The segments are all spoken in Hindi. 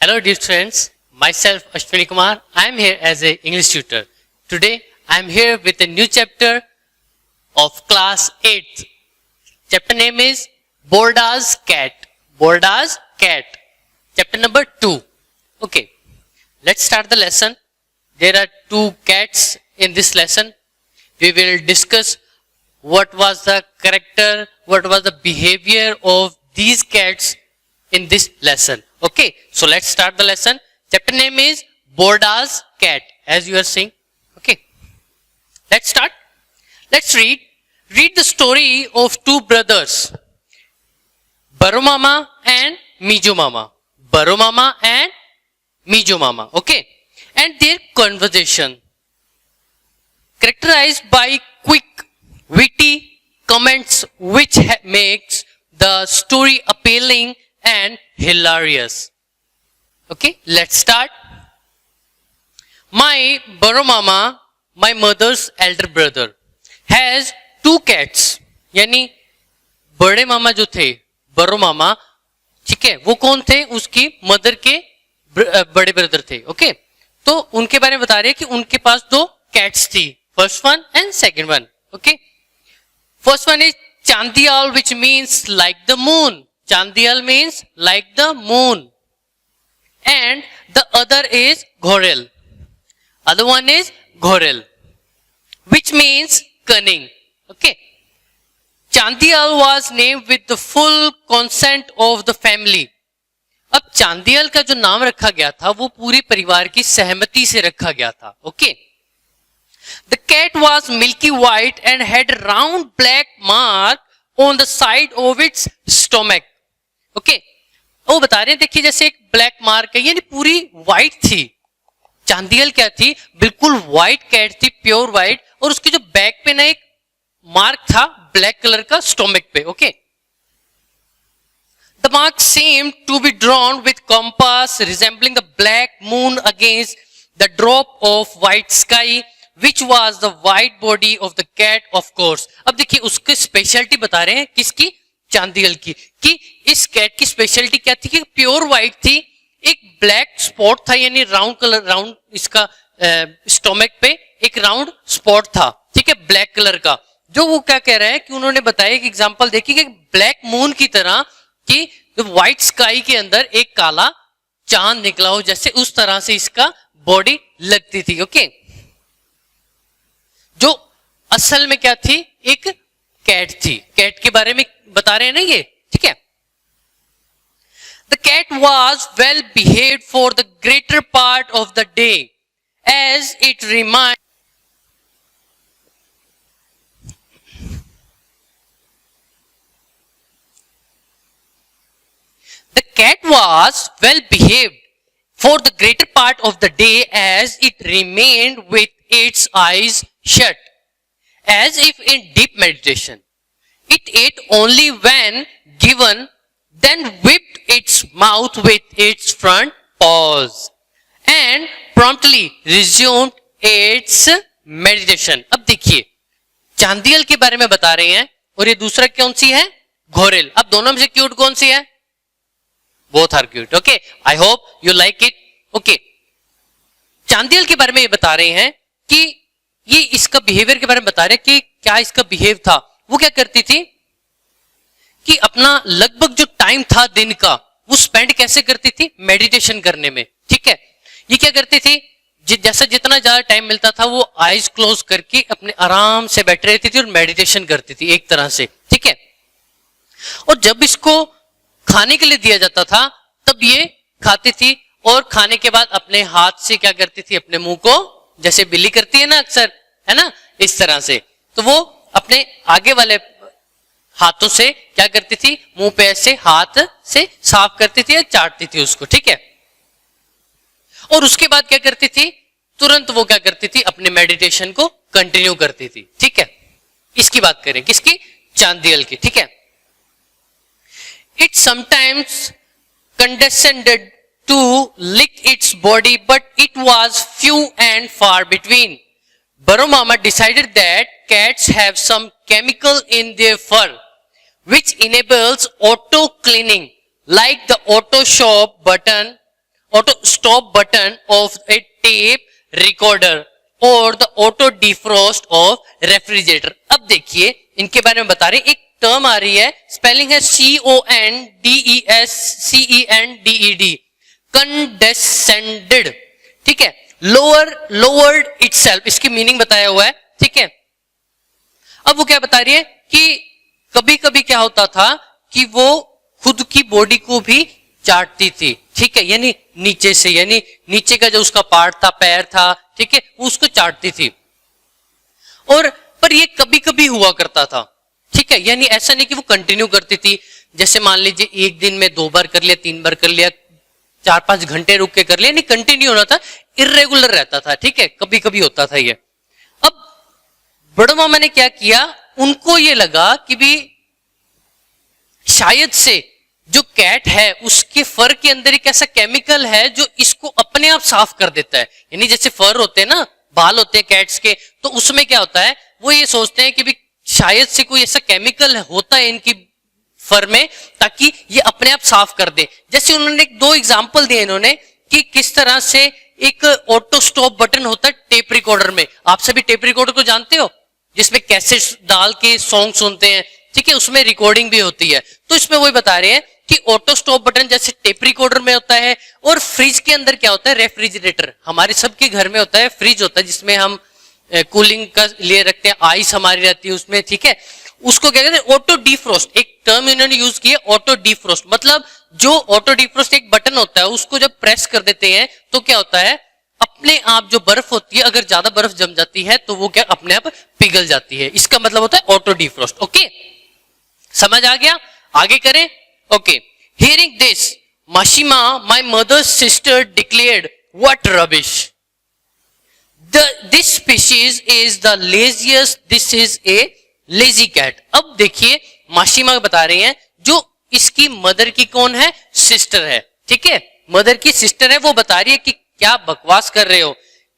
Hello dear friends, myself Ashwini Kumar. I am here as an English tutor. Today I am here with a new chapter of class 8th. Chapter name is Borda's Cat. Borda's Cat. Chapter number 2. Okay, let's start the lesson. There are 2 cats in this lesson. We will discuss what was the character, what was the behavior of these cats in this lesson. Okay, so let's start the lesson. Chapter name is Borda's Cat, as you are seeing. Okay, let's start. Let's read. Read the story of 2 brothers, Baru Mama and Miju Mama. Baru Mama and Miju Mama. Okay, and their conversation, characterized by quick, witty comments which makes the story appealing and hilarious. Okay, let's start. My Baru Mama, my mother's elder brother, has 2 cats. यानी बड़े मामा जो थे, बड़ो मामा, ठीक है, वो कौन थे? उसकी मदर के बड़े ब्रदर थे. ओके, तो उनके बारे में बता रहे हैं कि उनके पास 2 कैट्स थी. First one and second one. Okay, first one is Chandiyal, which means like the moon. Chandial means like the moon. And the other is Ghorel. Other one is Ghorel, which means cunning. Okay. Chandial was named with the full consent of the family. अब चांदियल का जो नाम रखा गया था वो पूरे परिवार की सहमति से रखा गया था. Okay. The cat was milky white and had a round black mark on the side of its stomach. Okay, वो बता रहे हैं, देखिए जैसे एक ब्लैक मार्क है, यानी पूरी व्हाइट थी. चांदियल क्या थी? बिल्कुल व्हाइट कैट थी, प्योर व्हाइट, और उसकी जो बैक पे ना एक मार्क था ब्लैक कलर का स्टोमक पे. Okay, the mark seemed to be drawn with compass resembling the black moon against the drop of white sky, which was the white body of the cat, of course. अब देखिए उसकी स्पेशलिटी बता रहे हैं, किसकी? चांदियल की. कि इस कैट की स्पेशलिटी क्या थी? कि प्योर व्हाइट थी, एक ब्लैक स्पॉट था, यानी राउंड कलर, राउंड इसका स्टोमक पे एक राउंड स्पॉट था, ठीक है, ब्लैक कलर का. जो वो क्या कह रहे हैं कि उन्होंने बताया एक एग्जांपल देखिए कि ब्लैक मून की तरह, कि व्हाइट स्काई के अंदर एक काला चांद निकला हो, जैसे उस तरह से इसका बॉडी लगती थी. ओके, जो असल में क्या थी? एक कैट थी. कैट के बारे में बता रहे हैं ना ये, ठीक है. The cat was well behaved for the greater part of the day, as it remained. The cat was well behaved for the greater part of the day, as it remained with its eyes shut, as if in deep meditation. It ate only when given, then whipped its mouth with its front paws, and promptly resumed its meditation. अब देखिए चांदियल के बारे में बता रहे हैं, और ये दूसरा कौन सी है? घोरेल. अब दोनों में से क्यूट कौन सी है? Both are cute. Okay, I hope you like it. Okay, Chandiyal के बारे में ये बता रहे हैं कि ये इसका बिहेवियर के बारे में बता रहे हैं कि क्या इसका बिहेव था. वो क्या करती थी कि अपना लगभग जो टाइम था दिन का, वो स्पेंड कैसे करती थी? मेडिटेशन करने में. ठीक है, ये क्या करती थी? जैसा जितना ज्यादा टाइम मिलता था वो आईज क्लोज करके अपने आराम से बैठ रहती थी और मेडिटेशन करती थी एक तरह से. ठीक है, और जब इसको खाने के लिए दिया जाता था तब ये खाती थी, और खाने के बाद अपने हाथ से क्या करती थी? अपने मुंह को, जैसे बिल्ली करती है ना अक्सर, है ना, इस तरह से, तो वो अपने आगे वाले हाथों से क्या करती थी? मुंह पे ऐसे हाथ से साफ करती थी या चाटती थी उसको. ठीक है, और उसके बाद क्या करती थी? तुरंत वो क्या करती थी? अपने मेडिटेशन को कंटिन्यू करती थी. ठीक है, इसकी बात करें, किसकी? चांदियल की. ठीक है, it sometimes condescended to lick its body, but it was few and far between. Baru Mama decided that cats have some chemical in their fur which enables auto cleaning, like the auto shop button auto stop button of a tape recorder or the auto defrost of refrigerator. अब देखिए इनके बारे में बता रहे हैं, एक टर्म आ रही है, स्पेलिंग है CONDESCENDED, कंडेसेंडेड, ठीक है, लोअर्ड इटसेल्फ, इसकी मीनिंग बताया हुआ है, ठीक है। अब वो क्या बता रही है कि कभी कभी क्या होता था कि वो खुद की बॉडी को भी चाटती थी, ठीक है, यानी नीचे से, यानी नीचे का जो उसका पार्ट था, पैर था, ठीक है, उसको चाटती थी। और पर ये कभी कभी हुआ करता था, ठीक है, यानी ऐसा नहीं कि वो कंटिन्यू करती थी। जैसे मान लीजिए एक दिन में 2 बार कर लिया, 3 बार कर लिया, 4-5 घंटे रुक के कर लिया, नहीं कंटिन्यू होना था, इरेगुलर रहता था, ठीक है, कभी कभी होता था ये। अब बड़ो मामा ने क्या किया, उनको ये लगा कि भी शायद से जो कैट है उसके फर के अंदर एक ऐसा केमिकल है जो इसको अपने आप साफ कर देता है। यानी जैसे फर होते हैं ना, बाल होते हैं कैट्स के, तो उसमें क्या होता है, वो ये सोचते हैं कि भी शायद से कोई ऐसा केमिकल होता है इनकी फर में ताकि ये अपने आप साफ कर दे। जैसे उन्होंने 2 एग्जाम्पल दिए इन्होंने कि किस तरह से एक ऑटो स्टॉप बटन होता है टेप रिकॉर्डर में। आप सभी टेप रिकॉर्डर को जानते हो, जिसमें कैसेट्स डाल के सॉन्ग सुनते हैं, ठीक है, उसमें रिकॉर्डिंग भी होती है। तो इसमें वही बता रहे हैं कि ऑटो स्टॉप बटन जैसे टेप रिकॉर्डर में होता है, और फ्रिज के अंदर क्या होता है, रेफ्रिजरेटर। हमारे सबके घर में होता है, फ्रिज होता है जिसमें हम कूलिंग का लिए रखते हैं, आइस हमारी रहती है उसमें, ठीक है। उसको क्या कहते हैं, ऑटो डीफ्रोस्ट, एक टर्म इन्होंने यूज किया, ऑटो डीफ्रोस्ट। मतलब जो ऑटो डीफ्रोस्ट एक बटन होता है, उसको जब प्रेस कर देते हैं तो क्या होता है, अपने आप जो बर्फ होती है, अगर ज्यादा बर्फ जम जाती है तो वो क्या अपने आप पिघल जाती है। इसका मतलब होता है ऑटो डीफ्रोस्ट। ओके, समझ आ गया, आगे करें। Okay, hearing this Mashima my mother's sister declared, what rubbish, this species is the laziest, this is a lazy cat. अब देखिए माशिमा बता रही हैं, जो इसकी मदर की कौन है, सिस्टर है, ठीक है, मदर की सिस्टर है, वो बता रही है कि क्या बकवास कर रहे हो,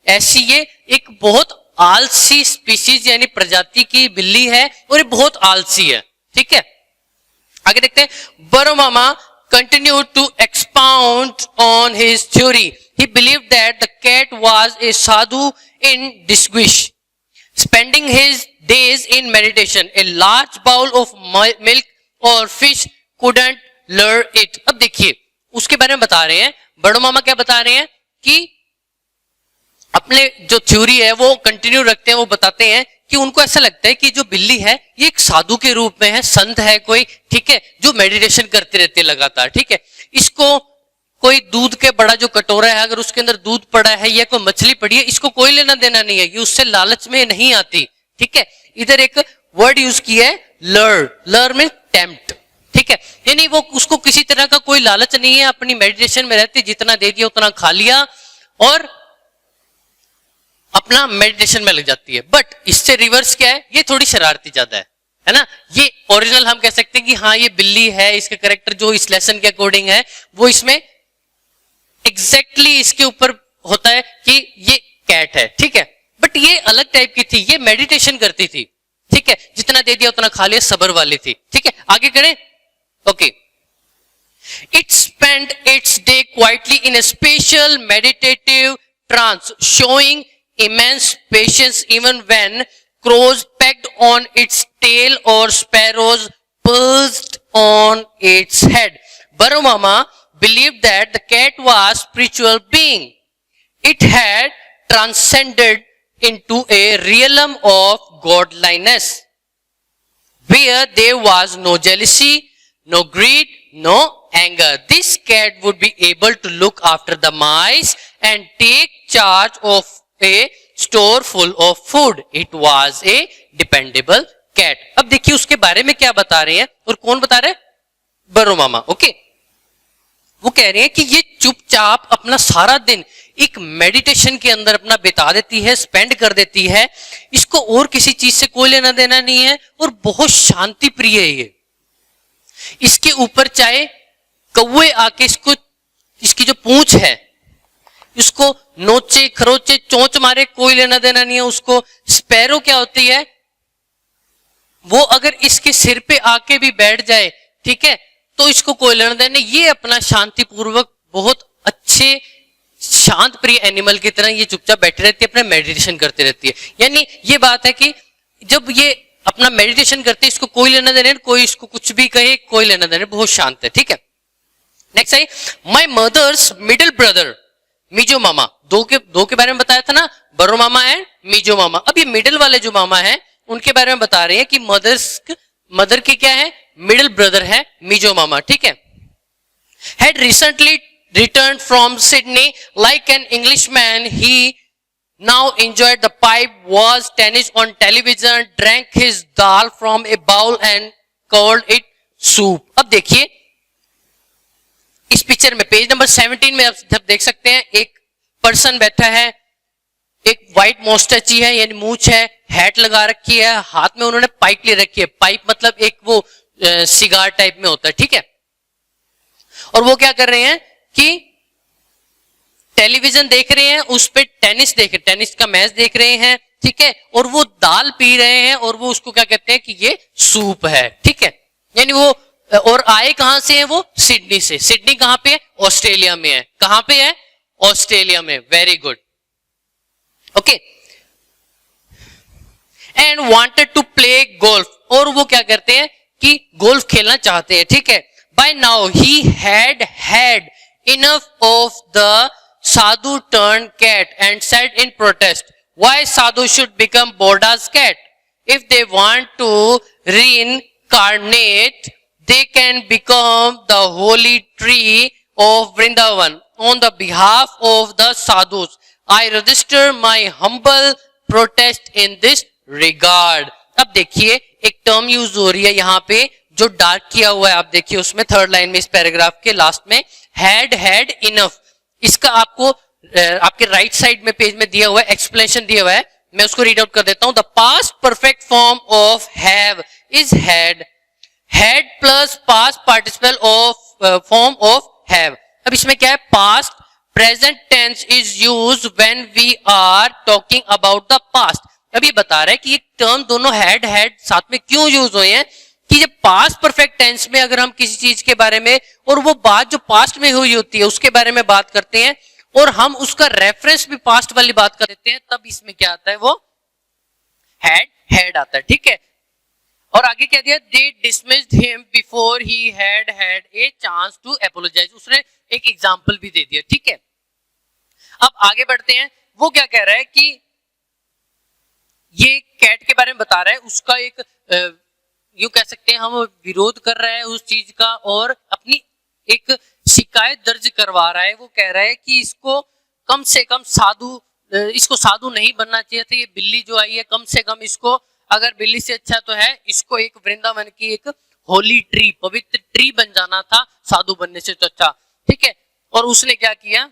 ऐसी ये एक बहुत आलसी स्पीशीज यानी प्रजाति की बिल्ली है और ये बहुत आलसी है, ठीक है। आगे देखते हैं, बरो मामा continued to expound on his theory. He believed that the cat was a sadhu in disguise, spending his days in meditation. A large bowl of milk or fish couldn't lure it. अब देखिए उसके बारे में बता रहे हैं, बड़ो मामा क्या बता रहे हैं कि अपने जो थ्योरी है वो कंटिन्यू रखते हैं। वो बताते हैं कि उनको ऐसा लगता है कि जो बिल्ली है ये एक साधु के रूप में है, संत है कोई, ठीक है, जो मेडिटेशन करते रहते लगातार, ठीक है। इसको कोई दूध के बड़ा जो कटोरा है, अगर उसके अंदर दूध पड़ा है या कोई मछली पड़ी है, इसको कोई लेना देना नहीं है, ये उससे लालच में नहीं आती, ठीक है। इधर एक वर्ड यूज किया है, लर में टेम्प्ट, ठीक है, यानी वो उसको किसी तरह का कोई लालच नहीं है, अपनी मेडिटेशन में रहती, जितना दे दिया उतना खा लिया और अपना मेडिटेशन में लग जाती है। बट इससे रिवर्स क्या है, ये थोड़ी शरारती ज्यादा है ना। ये ओरिजिनल हम कह सकते हैं कि हाँ ये बिल्ली है, इसका कैरेक्टर जो इस लेसन के अकॉर्डिंग है वो इसमें एग्जैक्टली इसके ऊपर होता है कि ये कैट है, ठीक है। बट ये अलग टाइप की थी, ये मेडिटेशन करती थी, ठीक है, जितना दे दिया उतना खा लिया, सबर वाली थी, ठीक है। आगे करें। Okay, it spend its day quietly in a special meditative trance, showing immense patience even when crows pecked on its tail or sparrows perched on its head. Baro Mama believed that the cat was spiritual being. It had transcended into a realm of godliness where there was no jealousy, no greed, no anger. This cat would be able to look after the mice and take charge of a store full of food. It was a dependable cat. अब देखिए उसके बारे में क्या बता रहे हैं, और कौन बता रहे हैं, बरो मामा। ओके, वो कह रहे हैं कि ये चुपचाप अपना सारा दिन एक मेडिटेशन के अंदर अपना बिता देती है, स्पेंड कर देती है, इसको और किसी चीज से कोई लेना देना नहीं है, और बहुत शांति प्रिय है ये। इसके ऊपर चाहे कौवे आके इसको, इसकी जो पूंछ है इसको नोचे खरोचे चोंच मारे, कोई लेना देना नहीं है उसको। स्पैरो क्या होती है, वो अगर इसके सिर पे आके भी बैठ जाए, ठीक है, तो इसको कोई लेना देना नहीं, ये अपना शांतिपूर्वक बहुत अच्छे शांत प्रिय एनिमल की तरह ये चुपचाप बैठी रहती है, अपना मेडिटेशन करती रहती है। यानी ये बात है कि जब ये अपना मेडिटेशन करते हैं, इसको कोई लेना देना, कोई इसको कुछ भी कहे, कोई लेना देना, बहुत शांत है। ठीक है, नेक्स्ट है my mother's middle brother Mejo Mama. दो के बारे में बताया था ना, बड़ो मामा एंड मीजो मामा। अब ये मिडिल वाले जो मामा है उनके बारे में बता रहे हैं कि मदर की क्या है, मिडिल ब्रदर है मीजो मामा। ठीक है, had recently returned from Sydney like an Englishman. He now enjoyed the pipe, watched tennis on television, drank his dal from a bowl and called it soup. अब देखिए इस पिक्चर में पेज नंबर 17 में आप देख सकते हैं एक पर्सन बैठा है, एक व्हाइट मोस्टैची है यानी मूछ है, हैट लगा रखी है, हाथ में उन्होंने पाइप ले रखी है। पाइप मतलब एक वो सिगार टाइप में होता है। ठीक है, और वो क्या कर रहे हैं कि टेलीविजन देख रहे हैं, उस पे टेनिस का मैच देख रहे हैं। ठीक है, और वो दाल पी रहे हैं और वो उसको क्या कहते हैं कि ये सूप है। ठीक है, यानी वो और आए कहां से है, वो सिडनी से। सिडनी कहां पे है, ऑस्ट्रेलिया में है। कहां पे है, ऑस्ट्रेलिया में। Very good, okay. And wanted to play golf, और वो क्या करते हैं कि गोल्फ खेलना चाहते हैं। ठीक है, by now he had enough of the sadhu turned cat and said in protest, why sadhu should become Boda's cat? If they want to reincarnate, they can become the holy tree of Vrindavan on the behalf of the sadhus. I register my humble protest in this regard. अब देखिए एक टर्म यूज हो रही है यहाँ पे जो डार्क किया हुआ है, आप देखिए उसमें थर्ड लाइन में इस पैराग्राफ के लास्ट में हैड इनफ। इसका आपको आपके राइट साइड में पेज में दिया हुआ है, एक्सप्लेनेशन दिया हुआ है, मैं उसको रीड आउट कर देता हूं। The past perfect form of have is had plus past participle of form of have. अब इसमें क्या है, past present tense is used when we are talking about the past. अब ये बता रहा है कि ये टर्म दोनों हैड साथ में क्यों यूज हुए हैं कि जब पास्ट परफेक्ट टेंस में अगर हम किसी चीज के बारे में और वो बात जो पास्ट में हुई होती है उसके बारे में बात करते हैं और हम उसका रेफरेंस भी पास्ट वाली बात कर देते हैं, तब इसमें क्या आता है, वो हैड आता है। ठीक है, और आगे क्या दिया, they dismissed him before he had a chance to apologise. उसने एक एग्जांपल भी दे दिया। ठीक है, अब आगे बढ़ते हैं। वो क्या कह रहा है कि ये कैट के बारे में बता रहा है, उसका एक यूं कह सकते हैं हम विरोध कर रहा है उस चीज का और अपनी एक शिकायत दर्ज करवा रहा है। वो कह रहा है कि इसको कम से कम इसको साधु नहीं बनना चाहिए था। ये बिल्ली जो आई है, कम से कम इसको, अगर बिल्ली से अच्छा तो है, इसको एक वृंदावन की एक होली ट्री, पवित्र ट्री बन जाना था साधु बनने से तो अच्छा। ठीक है, और उसने क्या किया,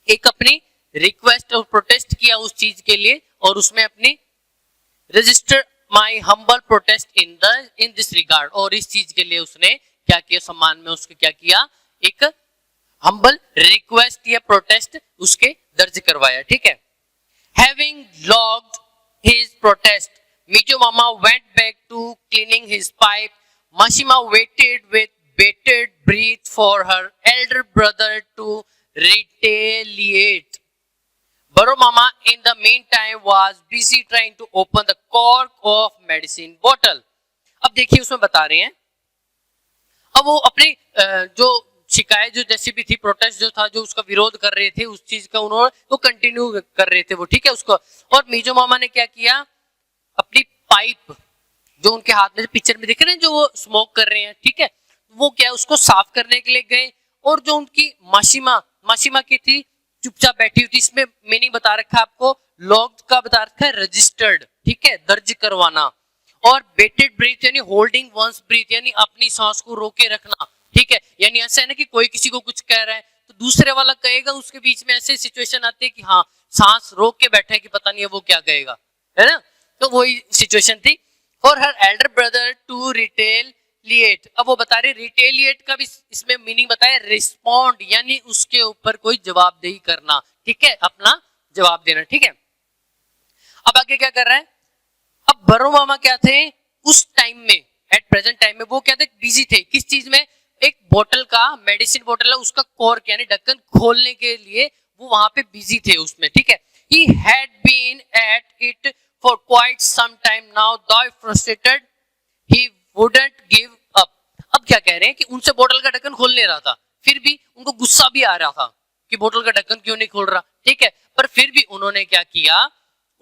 एक अपनी रिक्वेस्ट और प्रोटेस्ट किया उस चीज के लिए, और उसमें अपनी register my humble protest in this regard, और इस चीज के लिए उसने क्या किया, सम्मान में उसके क्या किया, एक हम्बल रिक्वेस्ट या प्रोटेस्ट उसके दर्ज करवाया। ठीक है, having logged his protest, Mejo Mama went back to cleaning his pipe. Mashima waited with bated breath for her elder brother to retaliate. Baro Mama in the meantime was busy trying to open the cork of medicine bottle. अब देखिए उसमें बता रहे हैं, अब वो अपनी जो शिकायत जो जैसी भी थी, प्रोटेस्ट जो था, जो उसका विरोध कर रहे थे उस चीज का, उन्होंने वो कंटिन्यू कर रहे थे वो। ठीक है, उसको, और मीजो मामा ने क्या किया, अपनी पाइप जो उनके हाथ में पिक्चर में दिख रहे हैं, जो वो स्मोक कर रहे हैं, ठीक है, वो क्या उसको साफ करने के लिए गए, और जो उनकी माशिमा की थी चुपचाप बैठी हुई थी। इसमें मीनिंग बता रखा है आपको, लॉग्ड का बता रखा है रजिस्टर्ड, ठीक है, दर्ज करवाना, और बेटेड ब्रीथ यानी होल्डिंग वंस ब्रीथ यानी अपनी सांस को रोके रखना। ठीक है, यानी ऐसा है ना कि कोई किसी को कुछ कह रहा है तो दूसरे वाला कहेगा, उसके बीच में ऐसे सिचुएशन आती है कि हाँ सांस रोक के बैठे कि पता नहीं है वो क्या कहेगा, है ना, तो वही सिचुएशन थी। For her elder brother to retaliate, अब वो बता रहे रिटेलिएट का भी इसमें मीनिंग बताया, रिस्पॉन्ड यानी उसके ऊपर कोई जवाबदेही करना, ठीक है, अपना जवाब देना। ठीक है, अब आगे क्या कर रहा है, अब बरो मामा क्या थे उस टाइम में, एट प्रेजेंट टाइम में वो क्या थे, बिजी थे किस चीज में, एक बोतल का मेडिसिन बोतल है उसका कॉर्क यानी ढक्कन खोलने के लिए वो वहां पे बिजी थे उसमें, ठीक है। He had been at it for quite some time now, though frustrated, he wouldn't give up. अब क्या कह रहे हैं कि उनसे बोतल का ढक्कन खोल नहीं रहा था, फिर भी उनको गुस्सा भी आ रहा था कि बोतल का ढक्कन क्यों नहीं खोल रहा, ठीक है। पर फिर भी उन्होंने क्या किया,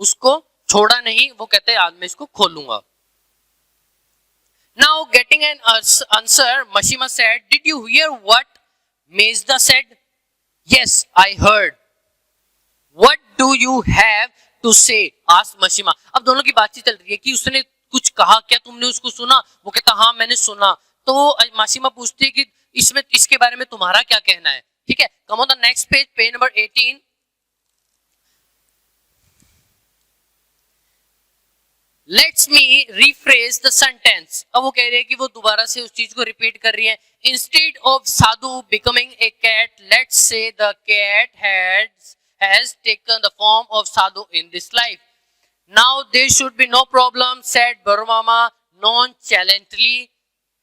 उसको छोड़ा नहीं, वो कहते हैं आज मैं इसको खोलूंगा। Now getting an answer, Mashima said, "Did you hear what Mazda said?" "Yes, I heard." "What do you have to say?" asked Mashima. अब दोनों की बातचीत चल रही है कि उसने कुछ कहा, क्या तुमने उसको सुना? वो कहता हाँ मैंने सुना। तो माशिमा पूछती है कि इसमें इसके बारे में तुम्हारा क्या कहना है, ठीक है। Come on the next page, page number 18। Let's me rephrase the sentence. अब वो कह रही है कि वो दोबारा से उस चीज को रिपीट कर रही है। Instead of sadhu becoming a cat, let's say the cat has taken the form of sadhu in this life. Now there should be no problem, said Barumama nonchalantly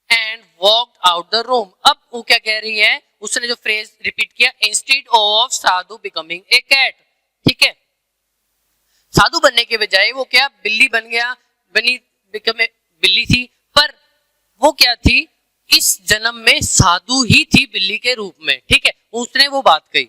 and walked out the room. अब वो क्या कह रही है, उसने जो फ्रेज रिपीट किया, instead of sadhu becoming a cat, ठीक है। साधु बनने के बजाय वो क्या बिल्ली बन गया, बिल्ली थी, पर वो क्या थी, इस जन्म में साधु ही थी बिल्ली के रूप में, ठीक है। उसने वो बात कही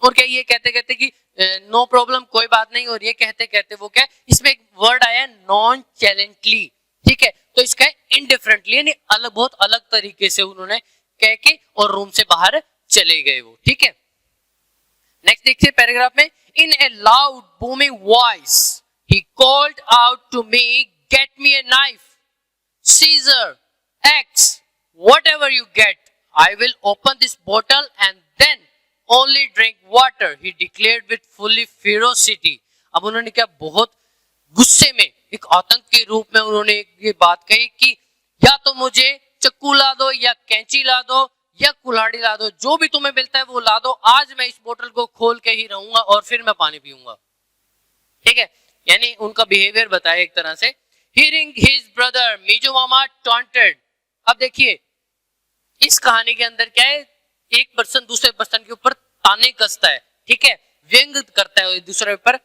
और क्या ये कहते कहते कि नो प्रॉब्लम, कोई बात नहीं हो रही है, कहते कहते वो क्या, इसमें एक वर्ड आया नॉन चैलेंटली, ठीक है। तो इसका इनडिफरेंटली यानी अलग, बहुत अलग तरीके से उन्होंने कह के और रूम से बाहर चले गए वो, ठीक है। नेक्स्ट देखिए पैराग्राफ में, in a loud booming voice he called out to me, get me a knife, scissor, axe, whatever you get, I will open this bottle and then only drink water, he declared with fully ferocity। अब उन्होंने क्या बहुत गुस्से में, एक आतंक के रूप में उन्होंने ये बात कही कि या तो मुझे चक्कू ला दो या कैंची ला दो या कुल्हाड़ी ला दो, जो भी तुम्हें मिलता है वो ला दो, आज मैं इस बोतल को खोल के ही रहूंगा और फिर मैं पानी पीऊंगा, ठीक है। यानी उनका बिहेवियर बताया एक तरह से। Hearing his brother Mijo Mama taunted, अब देखिए इस कहानी के अंदर क्या है, एक पर्सन दूसरे पर्सन के ऊपर ताने कसता है, ठीक है, व्यंग करता है दूसरे ऊपर,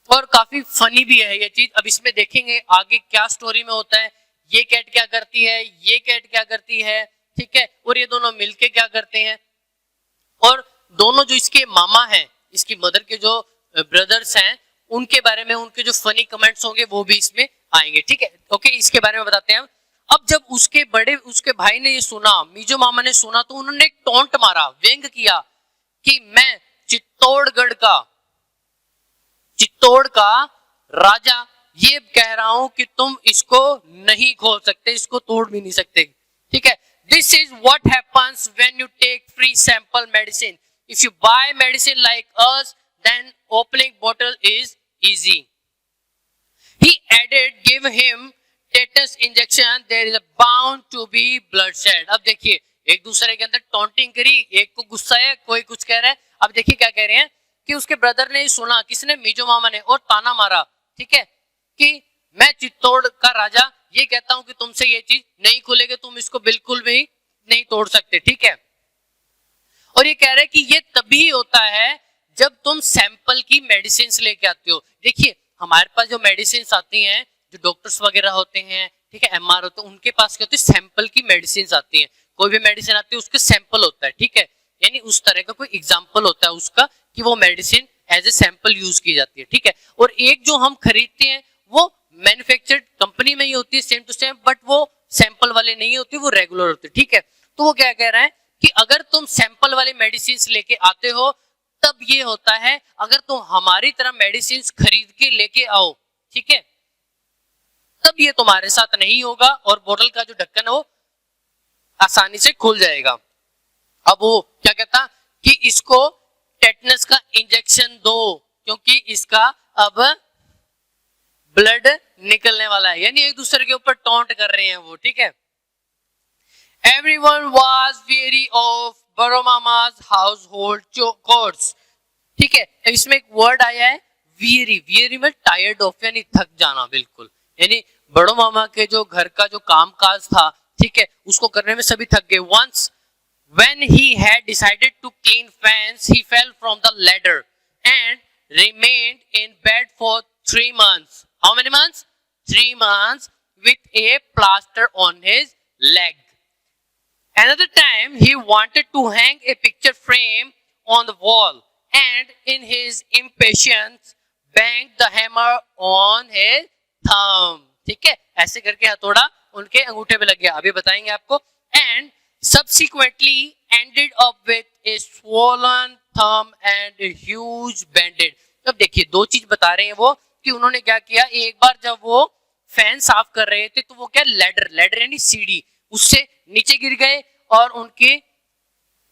और काफी फनी भी है ये चीज। अब इसमें देखेंगे आगे क्या स्टोरी में होता है, ये कैट क्या करती है, ये कैट क्या करती है, ठीक है, और ये दोनों मिलके क्या करते हैं, और दोनों जो इसके मामा हैं, इसकी मदर के जो ब्रदर्स हैं, उनके बारे में उनके जो फनी कमेंट्स होंगे वो भी इसमें आएंगे, ठीक है। ओके, इसके बारे में बताते हैं। अब जब उसके भाई ने ये सुना, मीजो मामा ने सुना, तो उन्होंने एक टॉन्ट मारा, व्यंग किया कि मैं चित्तौड़ का राजा ये कह रहा हूं कि तुम इसको नहीं खोल सकते, इसको तोड़ भी नहीं सकते, ठीक है। This is what happens when you take free sample medicine. If you buy medicine like us, then opening bottle is easy. He added, give him tetanus injection. There is bound to be bloodshed. अब देखिए एक दूसरे के अंदर टॉन्टिंग करी, एक को गुस्सा है, कोई कुछ कह रहा है। अब देखिए क्या कह रहे हैं कि उसके ब्रदर ने सुना, किसने, मीजो मामा ने, और ताना मारा, ठीक है, कि मैं चित्तौड़ का राजा ये कहता हूं कि तुमसे ये चीज नहीं खुलेगी, तुम इसको बिल्कुल भी नहीं तोड़ सकते, ठीक है। और ये कह रहे हैं कि ये तभी होता है जब तुम सैंपल की मेडिसिन लेके आते हो। देखिए हमारे पास जो मेडिसिन आती हैं, जो डॉक्टर्स वगैरह होते हैं, ठीक है, एमआर होते हैं, उनके पास क्या होती है, सैंपल की मेडिसिन आती है। कोई भी मेडिसिन आती है उसके सैंपल होता है, ठीक है, यानी उस तरह का कोई एग्जाम्पल होता है उसका कि वो medicine as a sample use की जाती है, ठीक है। और एक जो हम खरीदते हैं वो मैन्युफैक्चर्ड कंपनी में ही होती है सेम टू सेम, बट वो सैंपल वाले नहीं होती, वो रेगुलर होती है, ठीक है। तो वो क्या कह रहा है कि अगर तुम सैंपल वाले मेडिसिन लेके आते हो तब ये होता है, अगर तुम हमारी तरह मेडिसिन खरीद के लेके आओ, ठीक है, तब ये तुम्हारे साथ नहीं होगा और बोतल का जो ढक्कन है वो आसानी से खुल जाएगा। अब वो क्या कहता कि इसको टेटनस का इंजेक्शन दो क्योंकि इसका अब ब्लड निकलने वाला है, यानी एक दूसरे के ऊपर टॉन्ट कर रहे हैं वो, ठीक है। Everyone was weary of Baromama's household chores, ठीक है। इसमें एक वर्ड आया है weary, weary में टायर्ड ऑफ यानी थक जाना, बिल्कुल, यानी बड़ो मामा के जो घर का जो काम काज था, ठीक है, उसको करने में सभी थक गए। Once When he had decided to clean fence, he fell from the ladder and remained in bed for 3 months. How many months? 3 months with a plaster on his leg. Another time, he wanted to hang a picture frame on the wall and in his impatience banged the hammer on his thumb. ठीक है, ऐसे करके हथौड़ा उनके अंगूठे पे लग गया, अभी बताएंगे आपको. And subsequently ended up with a swollen thumb and a huge bandage. अब देखिए दो चीज बता रहे हैं वो कि उन्होंने क्या किया. एक बार जब वो फैन साफ कर रहे थे तो वो क्या लैडर यानी सीढ़ी, उससे नीचे गिर गए और उनके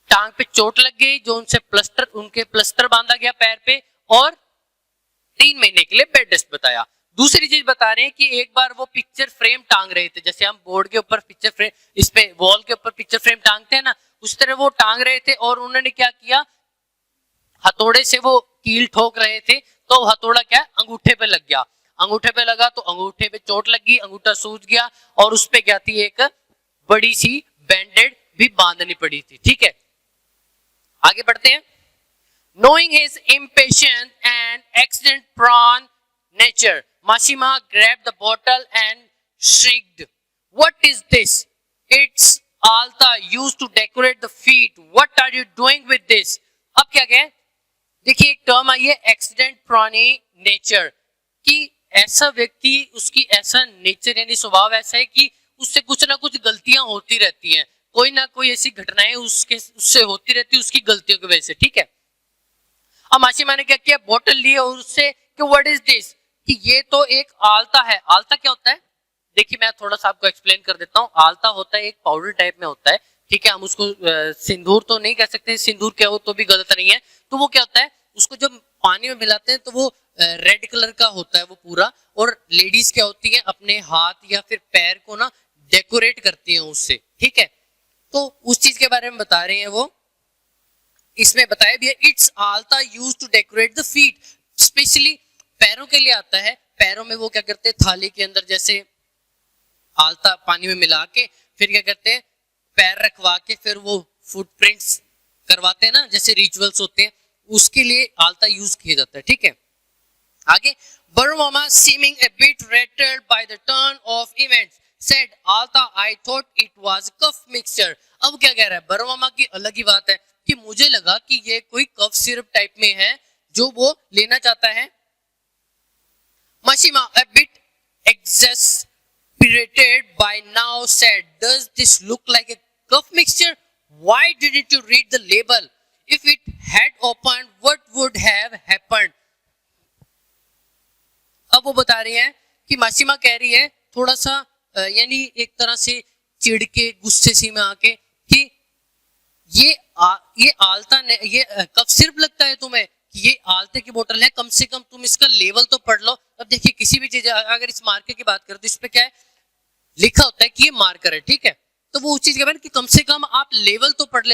टांग पे चोट लग गई, जो उनके प्लास्टर बांधा गया पैर पे और 3 महीने के लिए बेड रेस्ट बताया. दूसरी चीज बता रहे हैं कि एक बार वो पिक्चर फ्रेम टांग रहे थे, जैसे हम बोर्ड के ऊपर पिक्चर फ्रेम, इस पे वॉल के ऊपर पिक्चर फ्रेम टांगते हैं ना, उस तरह वो टांग रहे थे और उन्होंने क्या किया, हथौड़े से वो कील ठोक रहे थे तो हथौड़ा क्या अंगूठे पे लग गया. अंगूठे पे लगा तो अंगूठे पे चोट लगी, अंगूठा सूज गया और उस पे क्या थी, एक बड़ी सी बैंडेड भी बांधनी पड़ी थी. ठीक है, आगे बढ़ते हैं. Knowing his impatient and accident-prone nature, Mashima grabbed the bottle and shrieked, "What is this? It's alta used to decorate the feet. What are you doing with this?" अब क्या कहें, देखिए एक टर्म आई है एक्सीडेंट प्रोनी नेचर, कि ऐसा व्यक्ति, उसकी ऐसा नेचर यानी स्वभाव ऐसा है कि उससे कुछ ना कुछ गलतियां होती रहती हैं, कोई ना कोई ऐसी घटनाएं उससे होती रहती है उसकी गलतियों की वजह से. ठीक है, अब माशिमा ने क्या किया, बोतल ली और उससे कि व्हाट इज दिस, कि ये तो एक आलता है. आलता क्या होता है, देखिए मैं थोड़ा सा आपको एक्सप्लेन कर देता हूँ. आलता होता है एक पाउडर टाइप में होता है. ठीक है, हम उसको सिंदूर तो नहीं कह सकते, सिंदूर क्या हो तो भी गलत नहीं है. तो वो क्या होता है, उसको जब पानी में मिलाते हैं तो वो रेड कलर का होता है वो पूरा, और लेडीज क्या होती है अपने हाथ या फिर पैर को ना डेकोरेट करती हैं उससे. ठीक है, तो उस चीज के बारे में बता रहे हैं वो. इसमें बताया भी है, it's alta used to decorate the feet, especially पैरों के लिए आता है. पैरों में वो क्या करते हैं, थाली के अंदर जैसे आलता पानी में मिला के फिर क्या करते हैं, पैर रखवा के फिर वो फुटप्रिंट्स करवाते हैं ना, जैसे रिचुअल्स होते हैं, उसके लिए आलता यूज किया जाता है. ठीक है, आगे. Baru Mama, seeming a bit rattled by the turn of events, said, "Alta, I thought it was cough mixture." अब क्या कह रहा है, बरू मामा की अलग ही बात है कि मुझे लगा कि ये कोई कफ सिरप टाइप में है जो वो लेना चाहता है. Mashima, a bit exasperated by now, said, "Does this look like a cough mixture? Why didn't you read the label? If it had opened, what would have happened?" अब वो बता रही है कि माशिमा कह रही है थोड़ा सा यानी एक तरह से चिढ़ के गुस्से से में आके कि ये आलता ने, ये कफ सिर्फ लगता है तुम्हें कि ये आलते की बोतल है, कम से कम तुम इसका लेवल तो पढ़ लो. अब देखिए किसी भी चीज, अगर इस मार्कर की बात करें तो इस पे क्या है लिखा होता है कि ये मार्कर है. ठीक है, तो वो उस चीज के बारे में कि कम से कम आप लेवल तो पढ़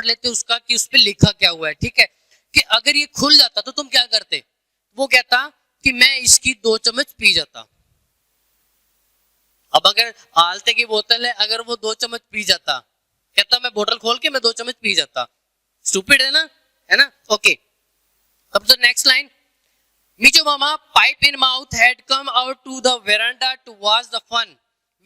लेते उसका कि उस पे लिखा क्या हुआ है. ठीक है, कि अगर ये खुल जाता तो तुम क्या करते. वो कहता कि मैं इसकी 2 चम्मच पी जाता. अब अगर आलते की बोतल है, अगर वो 2 चम्मच पी जाता, कहता मैं बोतल खोल के मैं 2 चम्मच पी जाता. स्टूपिड है ना. ओके, अब तो next line. Micho Mama, pipe in mouth, had come out to the veranda to watch the fun.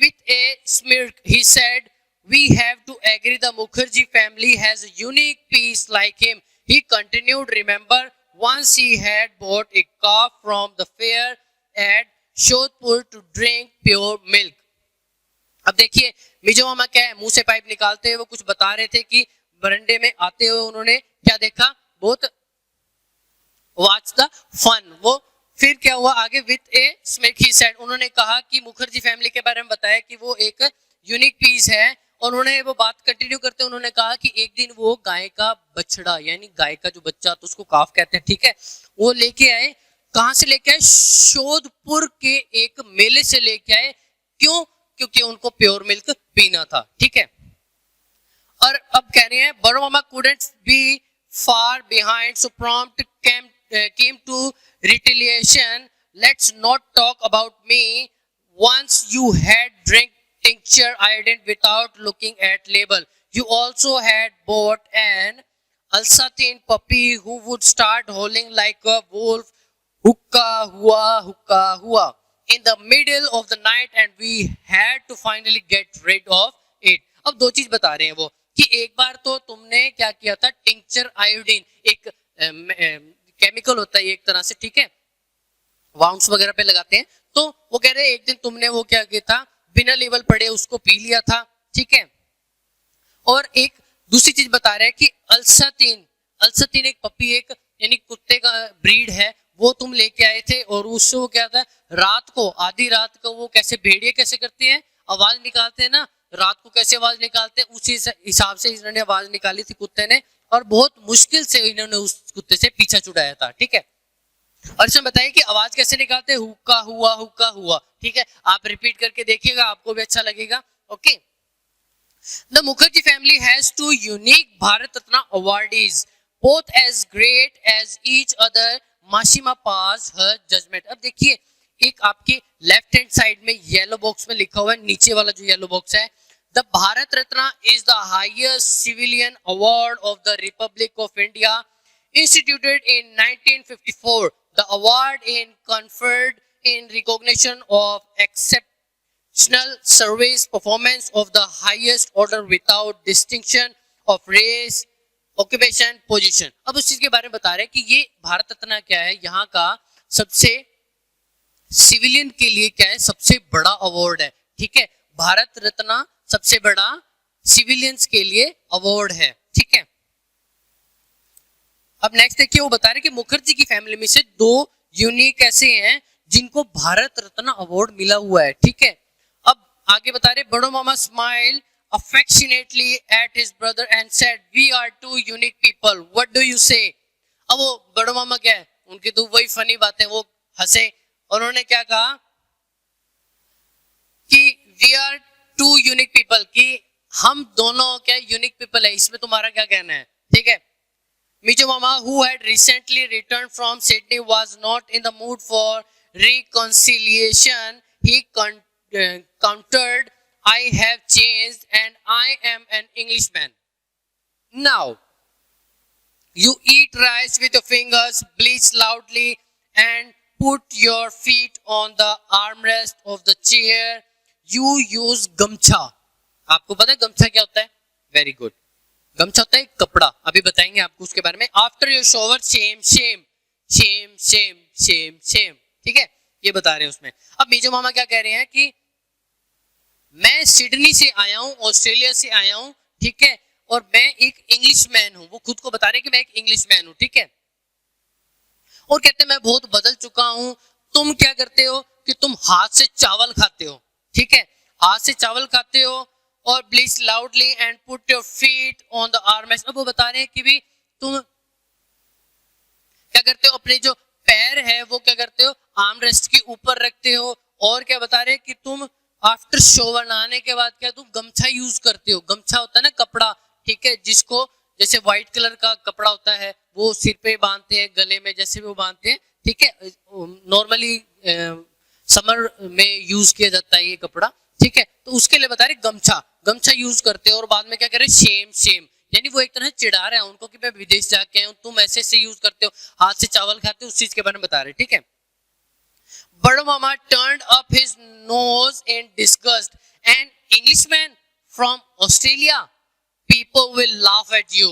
With a smirk, he said, "We have to agree the Mukherjee family has a unique piece like him." He continued, "Remember, once he had bought a calf from the fair at Shodhpur to drink pure milk." अब देखिए मिजो मामा क्या है, मुंह से पाइप निकालते हुए वो कुछ बता रहे थे कि बरंडे में आते हुए उन्होंने क्या देखा, बहुत वॉच द फन. वो फिर क्या हुआ आगे, विथ ए स्मिक ही सेड, उन्होंने कहा कि मुखर्जी फैमिली के बारे में बताया कि वो एक यूनिक पीस है, और उन्होंने वो बात कंटिन्यू करते उन्होंने कहा कि एक दिन वो गाय का बछड़ा यानी गाय का जो बच्चा तो उसको काफ कहते हैं. ठीक है, वो लेके आए. कहां से लेके आए, शोधपुर के एक मेले से लेके आए. क्यों, क्योंकि उनको प्योर मिल्क पीना था. ठीक है, और अब कह रहे हैं बड़ो मामा couldn't be far behind, so prompt came to retaliation. "Let's not talk about me. Once you had drink tincture iodine without looking at label." You also had bought an Alsatian puppy who would start howling like a wolf, hukka hua in the middle of the night, and we had to finally get rid of it. अब दो चीज बता रहे हैं वो कि एक बार तो तुमने क्या किया था, टिंक्चर आयोडीन, एक केमिकल होता है एक तरह से, ठीक है, वाउंड्स वगैरह पे लगाते हैं, तो वो कह रहे हैं एक दिन तुमने वो क्या किया था, बिना लेवल पड़े उसको पी लिया था, ठीक है। और एक दूसरी चीज बता रहे हैं कि अल्सातीन एक पपी, एक यानी कुत्ते का ब्रीड है, वो तुम लेके आए थे, और उससे वो क्या था, रात को, आधी रात को वो कैसे भेड़िए कैसे करते हैं, आवाज निकालते हैं ना, रात को कैसे आवाज निकालते हैं, उसी हिसाब से इन्होंने आवाज निकाली थी कुत्ते ने, और बहुत मुश्किल से इन्होंने उस कुत्ते से पीछा छुड़ाया था, ठीक है। और इसमें बताइए कि आवाज कैसे निकालते हैं, हुक्का हुआ, ठीक है, आप रिपीट करके देखिएगा, आपको भी अच्छा लगेगा, okay. The Mukherjee family has two unique Bharat Ratna awardees, both as great as each other. Mashima passed her judgment. अब देखिए, एक आपके लेफ्ट हैंड साइड में येलो बॉक्स में लिखा हुआ है, नीचे वाला जो येलो बॉक्स है, The Bharat Ratna is the highest civilian award of the Republic of India, instituted in 1954. The award is conferred in recognition of exceptional service performance of the highest order without distinction of race, occupation, position. अब उस चीज के बारे में बता रहे हैं कि ये भारत रत्न क्या है, यहाँ का सबसे सिविलियन के लिए क्या है, सबसे बड़ा अवार्ड है, ठीक है, भारत रत्न सबसे बड़ा सिविलियंस के लिए अवार्ड है, ठीक है। अब नेक्स्ट देखिए, वो बता रहे कि मुखर्जी की फैमिली में से दो यूनिक ऐसे हैं जिनको भारत रत्न अवार्ड मिला हुआ है, ठीक है। अब आगे बता रहे, बड़ो मामा smile affectionately at his brother and said, "We are two unique people. What do you say?" अब वो बड़ो मामा क्या है, उनकी तो वही फनी बातें, वो हंसे, उन्होंने क्या कहा कि we are two unique people, कि हम दोनों क्या यूनिक पीपल है, इसमें तुम्हारा क्या कहना है, ठीक है। Mijo Mama, who had recently returned from Sydney, was not in the mood for reconciliation. He countered, "I have changed and I am an Englishman. Now, you eat rice with your fingers, bleach loudly, and put your feet on the armrest of the chair. You use gamcha." आपको पता है गमछा क्या होता है? Very good. गमछा होता है कपड़ा, अभी बताएंगे आपको उसके बारे में। After your shower same same same same same same, ठीक है, ये बता रहे हैं उसमें। अब मीजो मामा क्या कह रहे हैं कि मैं सिडनी से आया हूं, ऑस्ट्रेलिया से आया हूं, ठीक है, और मैं एक इंग्लिश मैन हूं, वो खुद को बता रहे हैं कि मैं एक इंग्लिश मैन हूं, ठीक है। और कहते हैं मैं बहुत बदल चुका हूं, तुम क्या करते हो कि तुम हाथ से चावल खाते हो, ठीक है, हाथ से चावल खाते हो, और bleach loudly and put your feet on the armrest. अब वो बता रहे हैं कि भी तुम क्या करते हो, अपने जो पैर है वो क्या करते हो, आर्मरेस्ट के ऊपर रखते हो, और क्या बता रहे हैं कि तुम आफ्टर शॉवर नहाने के बाद क्या तुम गमछा यूज करते हो। गमछा होता है ना कपड़ा, ठीक है, जिसको जैसे व्हाइट कलर का कपड़ा होता है वो सिर पे बांधते हैं, गले में जैसे भी वो बांधते हैं, ठीक है, नॉर्मली समर में यूज किया जाता है ये कपड़ा, ठीक है, तो उसके लिए बता रहे गमछा यूज करते हो। और बाद में क्या कह रहे, सेम सेम, यानी वो एक तरह से चिढ़ा रहे हैं उनको कि मैं विदेश जाके आया हूं, तुम ऐसे यूज करते हो, हाथ से चावल खाते हो, उस चीज के बारे में बता रहे, ठीक है। बड़ो मामा turned up his nose in disgust. An Englishman from Australia? People will laugh at you.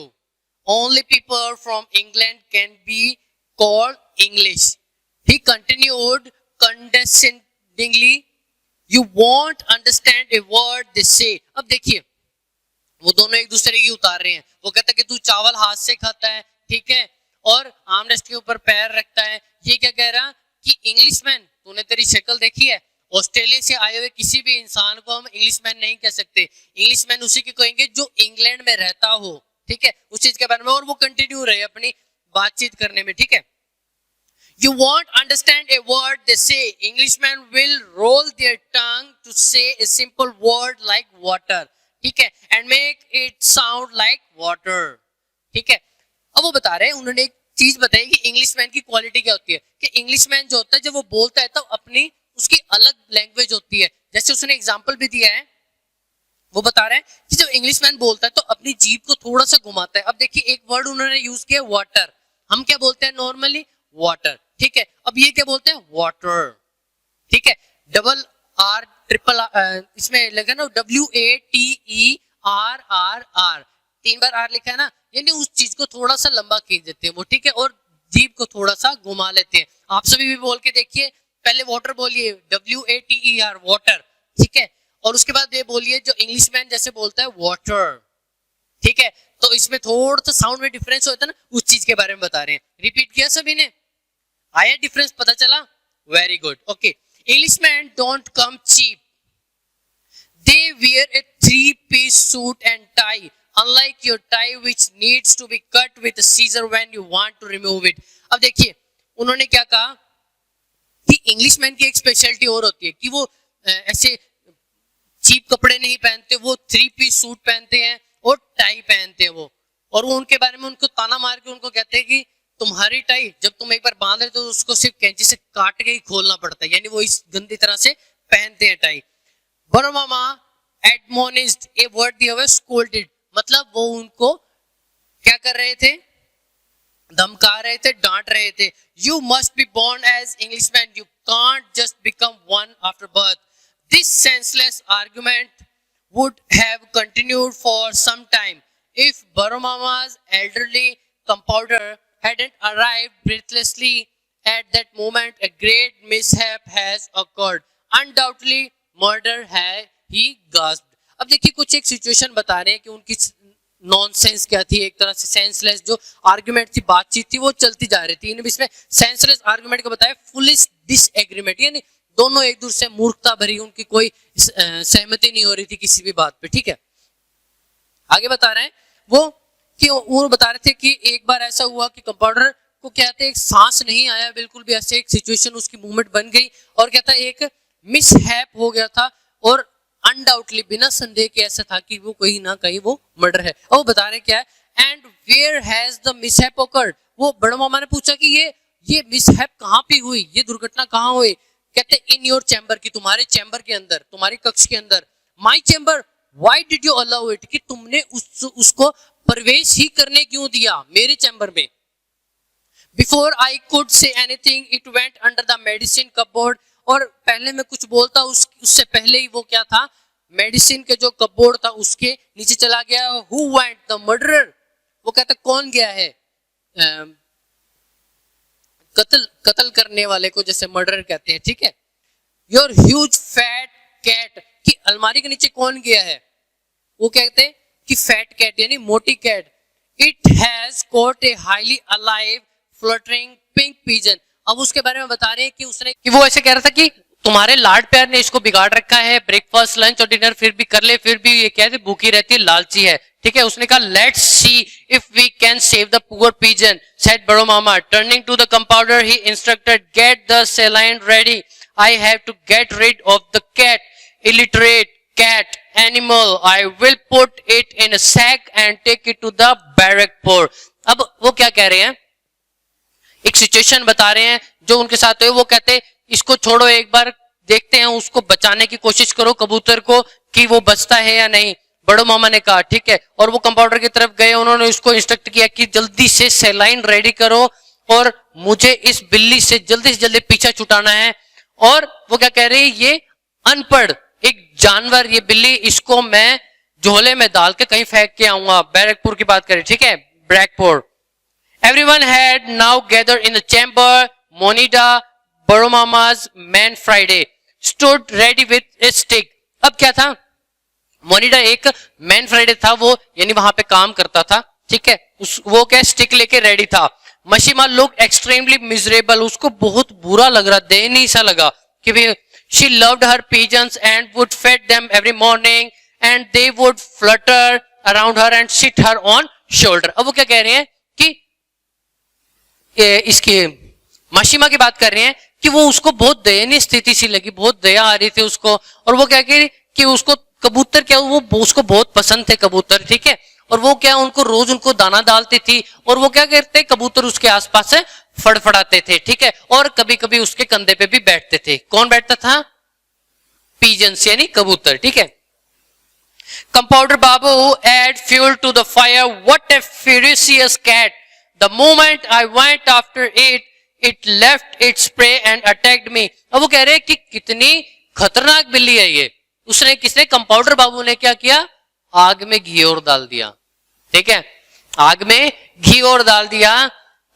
Only people from England can be called English. He continued condescendingly, "You won't understand a word they say." अब देखिए, वो दोनों एक दूसरे की उतार रहे हैं। वो कहता है कि तू चावल हाथ से खाता है, ठीक है, और आर्मरेस्ट के ऊपर पैर रखता है। ये क्या कह रहा कि इंग्लिशमैन, तूने तेरी शक्ल देखी है, ऑस्ट्रेलिया से आए हुए किसी भी इंसान को हम इंग्लिशमैन नहीं कह सकते, इंग्लिशमैन उसी को कहेंगे जो इंग्लैंड में रहता हो, ठीक है, उस चीज के बारे में। और वो कंटिन्यू रहे अपनी बातचीत करने में, ठीक है। You won't understand a word they say. Englishmen will roll their tongue to say a simple word like water, ठीक है, and make it sound like water, ठीक है। अब वो बता रहे हैं, उन्होंने एक चीज बताई कि इंग्लिशमैन की क्वालिटी क्या होती है, कि इंग्लिशमैन जो होता है जब वो बोलता है तब अपनी उसकी अलग लैंग्वेज होती है। जैसे उसने एग्जांपल भी दिया है वो बता रहे हैं कि जब इंग्लिशमैन बोलता है तो अपनी जीभ को थोड़ा सा घुमाता है। अब देखिए एक वर्ड उन्होंने यूज किया वाटर, हम क्या बोलते हैं नॉर्मली वाटर, ठीक है। अब ये क्या बोलते हैं वाटर, ठीक है। डबल आर ट्रिपल इसमें लगा ना WATERRR, 3 बार आर लिखा है ना, यानी उस चीज को थोड़ा सा लंबा खींच देते हैं वो, ठीक है, और जीभ को थोड़ा सा घुमा लेते हैं। आप सभी भी बोल के देखिए, पहले वाटर बोलिए WATER वाटर, ठीक है, और उसके बाद ये बोलिए जो इंग्लिशमैन जैसे बोलता है वाटर, ठीक है। तो इसमें थोड़ा सा साउंड में डिफरेंस होता है ना, उस चीज के बारे में बता रहे हैं। रिपीट किया सभी ने, आया डिफरेंस पता चला? Very good, okay. Englishman don't come cheap, they wear a 3-piece suit and tie, unlike your tie which needs to be cut with a scissor when you want to remove it. अब देखिए उन्होंने क्या कहा कि इंग्लिशमैन की एक स्पेशलिटी और होती है कि वो ऐसे चीप कपड़े नहीं पहनते, वो 3-piece सूट पहनते हैं और टाई पहनते हैं वो, और वो उनके बारे में उनको ताना मार के उनको कहते हैं कि तुम्हारी टाई जब तुम एक बार बांध रहे तो उसको सिर्फ कैंची से काट के ही खोलना पड़ता है, यानी वो इस गंदी तरह से पहनते हैं टाई। बड़ो मामा admonished, a word दिया हुआ scolded, मतलब वो उनको क्या कर रहे थे, धमका रहे थे, डांट रहे थे। You must be born as Englishman, you can't just become one after birth. This senseless argument would have continued for some time if Baro Mama's elderly compounder hadn't arrived breathlessly at that moment. A great mishap has occurred. Undoubtedly murder है, he gasped. अब देखिए कुछ एक सिचुएशन बता रहे हैं कि उनकी नॉनसेंस क्या थी, एक तरह से सेंसलेस जो आर्गुमेंट थी, बातचीत थी, वो चलती जा रही थी। इन्हें इसमें सेंसलेस आर्गुमेंट का बताया फुलिश डिसएग्रीमेंट, यानी दोनों एक दूसरे से मूर्खता भरी, उनकी कोई सहमति नहीं हो रही थी किसी भी बात पे, ठीक है। आगे बता रहे हैं वो कि वो बता रहे थे कि एक बार ऐसा हुआ कि कंपाउंडर को कहते एक सांस नहीं आया बिल्कुल भी, ऐसे एक सिचुएशन उसकी मूवमेंट बन गई और कहता एक मिसहैप हो गया था, और अनडाउटली बिना संदेह के ऐसा था कि वो कहीं ना कहीं वो मर्डर है। और वो बता रहे क्या है, and where has the mishap occurred, वो बड़े मामा ने पूछा कि ये मिसहैप कहाँ पे हुई, ये दुर्घटना कहाँ हुई। कहते इन योर चैम्बर, की तुम्हारे चैम्बर के अंदर, तुम्हारे कक्ष के अंदर। My chamber, why did you allow it, कि तुमने उसको प्रवेश ही करने क्यों दिया मेरे चैम्बर में। Before I could say anything it went under the medicine cupboard, और पहले मैं कुछ बोलता उससे पहले ही वो क्या था, मेडिसिन के जो कपबोर्ड था उसके नीचे चला गया। हु वेंट द मर्डरर, वो कहता कौन गया है, कत्ल करने वाले को जैसे मर्डरर कहते हैं, ठीक है। योर ह्यूज फैट कैट, कि अलमारी के नीचे कौन गया है, वो कहते हैं कि फैट कैट यानी मोटी cat. It has caught a highly alive fluttering pink pigeon, अब उसके बारे में बता रहे हैं कि उसने कि वो ऐसे कह रहा था कि तुम्हारे लाड प्यार ने इसको बिगाड़ रखा है, ब्रेकफास्ट लंच और डिनर फिर भी कर ले, फिर भी ये कहते भूखी रहती है, लालची है, ठीक है। उसने कहा let's see if we can save the poor pigeon, said Boro Mama. Turning to the compounder he instructed get the saline ready, I have to get rid of the cat, illiterate cat animal, I will put it in a sack and take it to the barrackpore। अब वो क्या कह रहे हैं, एक सिचुएशन बता रहे हैं जो उनके साथ हुए। वो कहते इसको छोड़ो, एक बार देखते हैं, उसको बचाने की कोशिश करो कबूतर को कि वो बचता है या नहीं। बड़ो मामा ने कहा ठीक है, और वो कंपाउंडर की तरफ गए, उन्होंने उसको इंस्ट्रक्ट किया कि जल्दी से सलाइन रेडी करो और मुझे इस बिल्ली से जल्दी पीछा छुटाना है। और वो क्या कह रही है, ये अनपढ़ एक जानवर, ये बिल्ली, इसको मैं झोले में डाल के कहीं फेंक के आऊंगा। बैरकपुर की बात करें, ठीक है, ब्रैकपुर। Everyone had now gathered in the chamber. Monida, Baro Mama's man Friday, stood ready with a stick. अब क्या था, मोनिडा एक मैन फ्राइडे था, वो यानी वहां पे काम करता था, ठीक है, वो क्या स्टिक लेके रेडी था। मशीमा लुक एक्सट्रीमली मिजरेबल, उसको बहुत बुरा लग रहा, दयनीय सा लगा कि भाई she loved her pigeons and would feed them every morning and they would flutter around her and sit her on shoulder। अब वो क्या कह रहे हैं कि इसकी माशिमा की बात कर रहे हैं कि वो उसको बहुत दयनीय स्थिति सी लगी, बहुत दया आ रही थी उसको, और वो क्या कह रही कि उसको कबूतर क्या, वो उसको बहुत पसंद थे कबूतर, ठीक है, और वो क्या उनको रोज उनको दाना डालती थी, और वो क्या करते कबूतर उसके आसपास से फड़फड़ाते थे, ठीक है, और कभी कभी उसके कंधे पे भी बैठते थे। कौन बैठता था, पीजन्स यानी कबूतर, ठीक है। Compounder Babu add fuel to the fire. What a ferocious cat! The moment I went after it, it left its prey and attacked me. अब वो कह रहे हैं कि कितनी खतरनाक बिल्ली है ये. उसने किसने? कंपाउंडर बाबू ने क्या किया? आग में घी और डाल दिया. ठीक है, आग में घी और डाल दिया.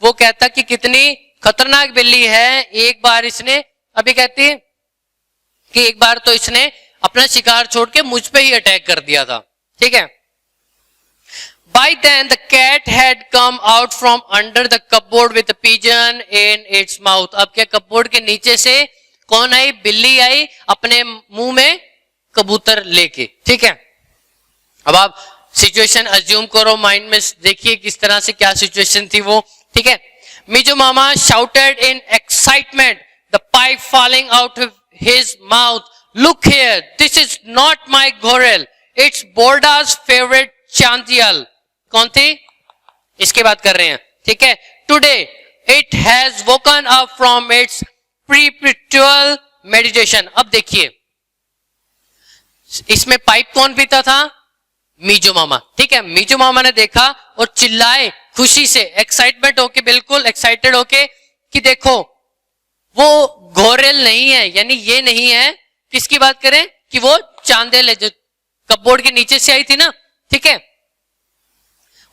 वो कहता कि कितनी खतरनाक बिल्ली है. एक बार इसने, अभी कहती है कि एक बार तो इसने अपना शिकार छोड़ के मुझ पे ही अटैक कर दिया था. ठीक है. By then the cat had come out from under the cupboard with a pigeon in its mouth. अब क्या कपबोर्ड के नीचे से कौन आई? बिल्ली आई अपने मुंह में कबूतर लेके. ठीक है. अब आप सिचुएशन अज्यूम करो, माइंड में देखिए किस तरह से क्या सिचुएशन थी वो. ठीक है. Meizu mama shouted in excitement, the pipe falling out of his mouth. Look here, this is not my Ghorel. It's Borda's favorite Chandial. कौन थी? इसकी बात कर रहे हैं. ठीक है. Today it has woken up from its perpetual meditation. अब देखिए इसमें पाइप कौन पीता था? मीजू मामा. ठीक है. मीजू मामा ने देखा और चिल्लाए खुशी से, एक्साइटमेंट होके, बिल्कुल एक्साइटेड होके कि देखो वो घोरेल नहीं है, यानी ये नहीं है. किसकी बात करें? कि वो चांदेल है जो कपबोर्ड के नीचे से आई थी ना. ठीक है.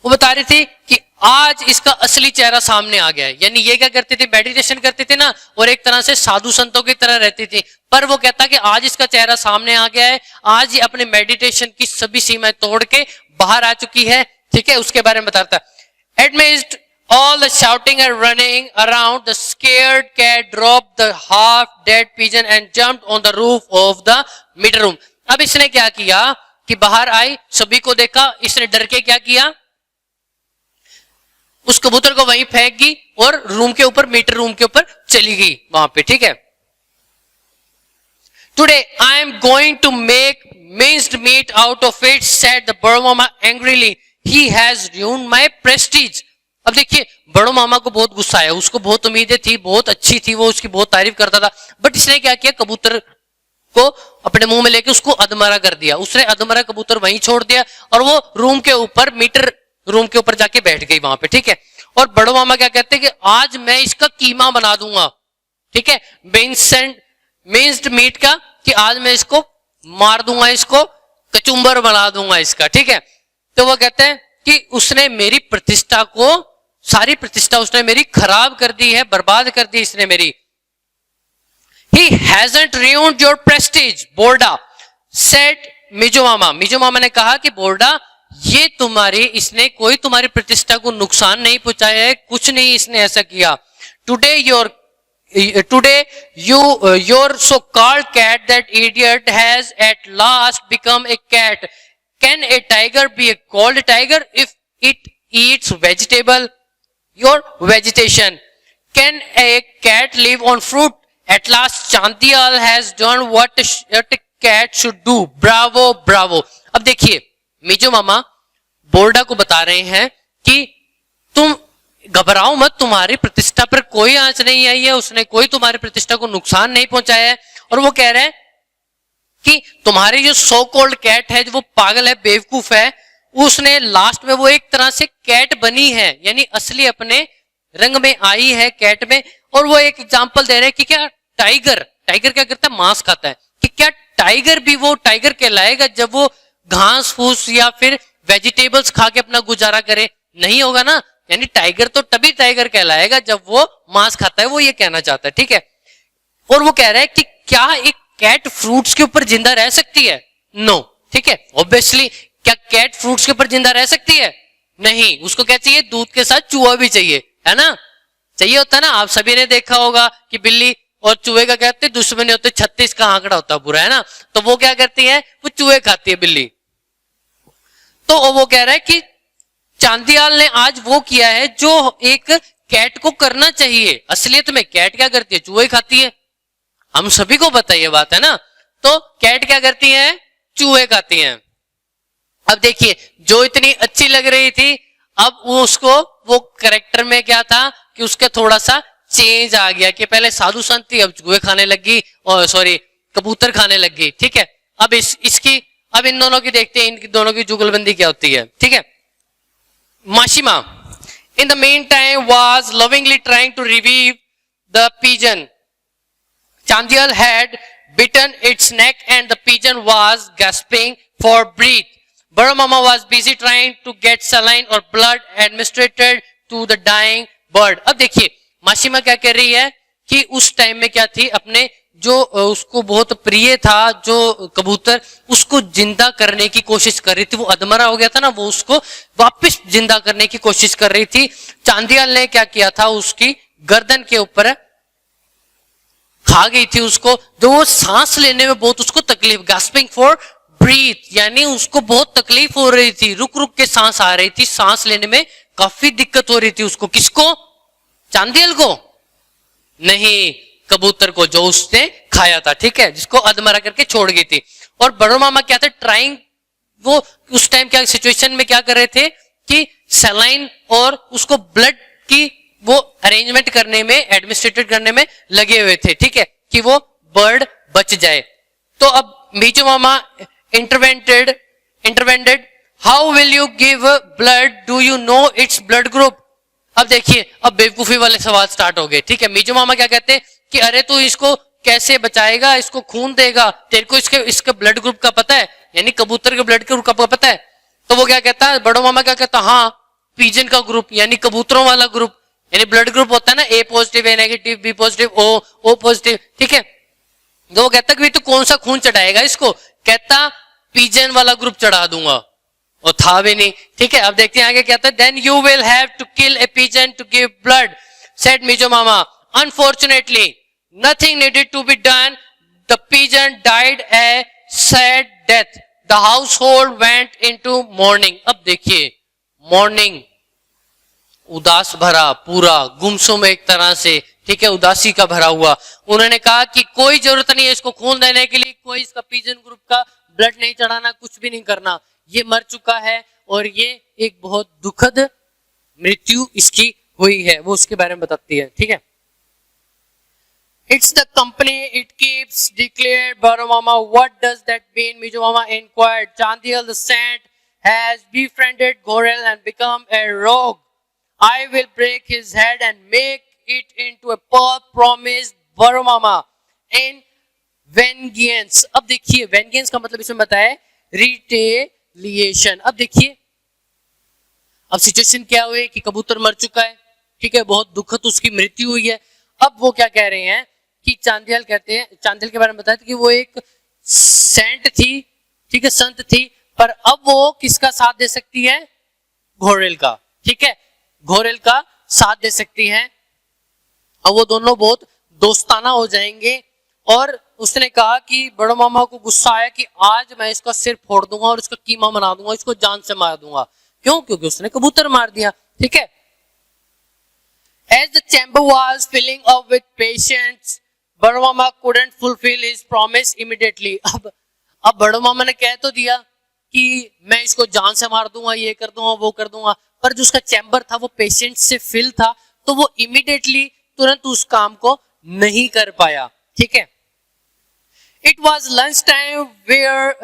वो बता रही थी कि आज इसका असली चेहरा सामने आ गया है. यानी ये क्या करती थी? मेडिटेशन करती थी ना, और एक तरह से साधु संतों की तरह रहती थी. पर वो कहता कि आज इसका चेहरा सामने आ गया है. आज ये अपने मेडिटेशन की सभी सीमाएं तोड़ के बाहर आ चुकी है. ठीक है. उसके बारे में बताता है. Amidst all the shouting and running around, the scared cat dropped the half-dead pigeon and jumped on the roof of the middle room. अब इसने क्या किया कि बाहर आई, सभी को देखा, इसने डर के क्या किया? उस कबूतर को वहीं फेंक गई और रूम के ऊपर, मीटर रूम के ऊपर चली गई वहां पे. ठीक है. Today I am going to make minced meat out of it, said the bird mama angrily. He has ruined my prestige. अब देखिए बड़ो मामा को बहुत गुस्सा आया. उसको बहुत उम्मीदें थी, बहुत अच्छी थी, वो उसकी बहुत तारीफ करता था. बट इसने क्या किया? कबूतर को अपने मुंह में लेके उसको अधमरा कर दिया. उसने अधमरा कबूतर वहीं छोड़ दिया और वो रूम के ऊपर, मीटर रूम के ऊपर जाके बैठ गई वहां पे. ठीक है. और बड़ो मामा क्या कहते हैं कि आज मैं इसका कीमा बना दूंगा. ठीक है. मिंस्ड मीट का, कि आज मैं इसको मार दूंगा, इसको कचुम्बर बना दूंगा इसका. ठीक है. तो वो कहते हैं कि उसने मेरी प्रतिष्ठा को, सारी प्रतिष्ठा उसने मेरी खराब कर दी है, बर्बाद कर दी इसने मेरी. He hasn't ruined your prestige, Borda, said Mizo मामा. मिजो मामा ने कहा कि बोर्डा, ये तुम्हारी, इसने कोई तुम्हारी प्रतिष्ठा को नुकसान नहीं पहुंचाया है, कुछ नहीं इसने ऐसा किया. Today your so-called cat, that idiot, has at last become a cat. Can a tiger be called a tiger if it eats vegetable? Your vegetation. Can a cat live on fruit? At last Chandial has done what a cat should do. Bravo, bravo. अब देखिए मिजो मामा बोर्डा को बता रहे हैं कि तुम घबराओ मत, तुम्हारी प्रतिष्ठा पर कोई आंच नहीं आई है, उसने कोई तुम्हारी प्रतिष्ठा को नुकसान नहीं पहुंचाया है. और वो कह रहे हैं कि तुम्हारी जो सो कॉल्ड कैट है, जो वो पागल है, बेवकूफ है, उसने लास्ट में वो एक तरह से कैट बनी है, यानी असली अपने रंग में आई है कैट में. और वो एक एग्जांपल दे रहे हैं कि क्या टाइगर क्या करता है? मांस खाता है. कि क्या टाइगर भी वो टाइगर कहलाएगा जब वो घास फूस या फिर वेजिटेबल्स खा के अपना गुजारा करे? नहीं होगा ना. यानी टाइगर तो तभी टाइगर कहलाएगा जब वो मांस खाता है, वो ये कहना चाहता है. ठीक है. और वो कह रहा है कि क्या एक कैट फ्रूट्स के ऊपर जिंदा रह सकती है? नो. ठीक है. ऑब्वियसली क्या कैट फ्रूट्स के ऊपर जिंदा रह सकती है? नहीं. उसको क्या चाहिए? दूध के साथ चूहा भी चाहिए, है ना. चाहिए होता है ना. आप सभी ने देखा होगा कि बिल्ली और चूहे का कहते हैं दुश्मनी होते, 36 का आंकड़ा होता है बुरा, है ना. तो वो क्या करती है? वो चूहे खाती है बिल्ली. तो वो कह रहा है कि चांदियाल ने आज वो किया है जो एक कैट को करना चाहिए. असलियत में कैट क्या करती है? चूहे खाती है. हम सभी को पता ये बात है ना. तो कैट क्या करती है? चूहे खाती हैं. अब देखिए जो इतनी अच्छी लग रही थी, अब वो उसको, वो कैरेक्टर में क्या था कि उसका थोड़ा सा चेंज आ गया कि पहले साधु संत थी, अब चूहे खाने लगी, और सॉरी कबूतर खाने लगी. ठीक है. अब इसकी अब इन दोनों की देखते हैं, इन दोनों की जुगलबंदी क्या होती है, ठीक है। माशिमा in the meantime was lovingly trying to revive the pigeon. Chandial had bitten its neck and the pigeon was gasping for breath. Bada Mama was busy trying to get saline or blood administered to the dying bird. अब देखिए माशिमा क्या कह रही है कि उस टाइम में क्या थी, अपने जो उसको बहुत प्रिय था जो कबूतर, उसको जिंदा करने की कोशिश कर रही थी। वो अधमरा हो गया था ना, वो उसको वापस जिंदा करने की कोशिश कर रही थी। चांदियाल ने क्या किया था, उसकी गर्दन के ऊपर खा गई थी उसको, जो वो सांस लेने में बहुत उसको तकलीफ, गास्पिंग फॉर ब्रीथ, यानी उसको बहुत तकलीफ हो रही थी, रुक रुक के सांस आ रही थी, सांस लेने में काफी दिक्कत हो रही थी उसको। किसको? चांदियल को नहीं, कबूतर को जो उसने खाया था, ठीक है, जिसको अधमरा करके छोड़ गई थी। और बड़ो मामा क्या थे, ट्राइंग, वो उस टाइम क्या सिचुएशन में क्या कर रहे थे कि सलाइन और उसको ब्लड की वो अरेंजमेंट करने में, एडमिनिस्ट्रेट करने में लगे हुए थे, ठीक है, कि वो बर्ड बच जाए। तो अब Mejo Mama intervened, how will you give blood, do you know its blood group. अब देखिए, अब बेवकूफी वाले सवाल स्टार्ट हो गए, ठीक है। मीजू मामा क्या कहते हैं कि अरे तू इसको कैसे बचाएगा, इसको खून देगा, तेरे को इसके ब्लड ग्रुप का पता है, यानी कबूतर के ब्लड ग्रुप का पता है। तो वो क्या कहता है, बड़ो मामा क्या कहता है, हाँ पीजन का ग्रुप, यानी कबूतरों वाला ग्रुप, यानी ब्लड ग्रुप होता है ना, A positive, A negative, B positive, O positive, ठीक है। तो वो कहता कि तू कौन सा खून चढ़ाएगा इसको, कहता पीजन वाला ग्रुप चढ़ा दूंगा, और था भी नहीं, ठीक है। अब देखते हैं आगे क्या था, then you will have to kill a pigeon to give blood, said Mizo mama. Unfortunately nothing needed to be done, the pigeon died a sad death, the household went into mourning. अब देखिए मॉर्निंग, उदास भरा, पूरा गुमसुम एक तरह से, ठीक है, उदासी का भरा हुआ। उन्होंने कहा कि कोई जरूरत नहीं है इसको खून देने के लिए, कोई इसका पिजन ग्रुप का ब्लड नहीं चढ़ाना, कुछ भी नहीं करना, ये मर चुका है और ये एक बहुत दुखद मृत्यु इसकी हुई है, वो उसके बारे में बताती है, ठीक है। It's the company it keeps, declared Baro Mama. What does that mean? Mijo Mama inquired. Chandial the saint has befriended Gorel and become a rogue. I will break his head and make it into a pearl, promised Baro Mama in vengeance. अब देखिए vengeance का मतलब इसमें बताया रिटेलिएशन। अब देखिए अब सिचुएशन क्या हुई कि कबूतर मर चुका है, ठीक है, बहुत दुखद उसकी मृत्यु हुई है। अब वो क्या कह रहे हैं कि चांदियल कहते हैं, चांदियल के बारे में बताया था कि वो एक सेंट थी, ठीक है, संत थी, पर अब वो किसका साथ दे सकती है, घोरेल का, ठीक है, घोरेल का साथ दे सकती है। अब वो दोनों बहुत दोस्ताना हो जाएंगे। और उसने कहा कि बड़ो मामा को गुस्सा आया कि आज मैं इसका सिर फोड़ दूंगा और इसका कीमा बना दूंगा, इसको जान से मार दूंगा। क्यों? क्योंकि उसने कबूतर मार दिया, ठीक है। As the chamber was filling up with patients, बड़ो मामा couldn't fulfill his promise immediately. अब बड़ो मामा ने कह तो दिया कि मैं इसको जान से मार दूंगा, ये कर दूंगा, वो कर दूंगा, पर जो उसका चैम्बर था वो पेशेंट से फिल था, तो वो इमीडिएटली तुरंत उस काम को नहीं कर पाया, ठीक है। It was lunch time where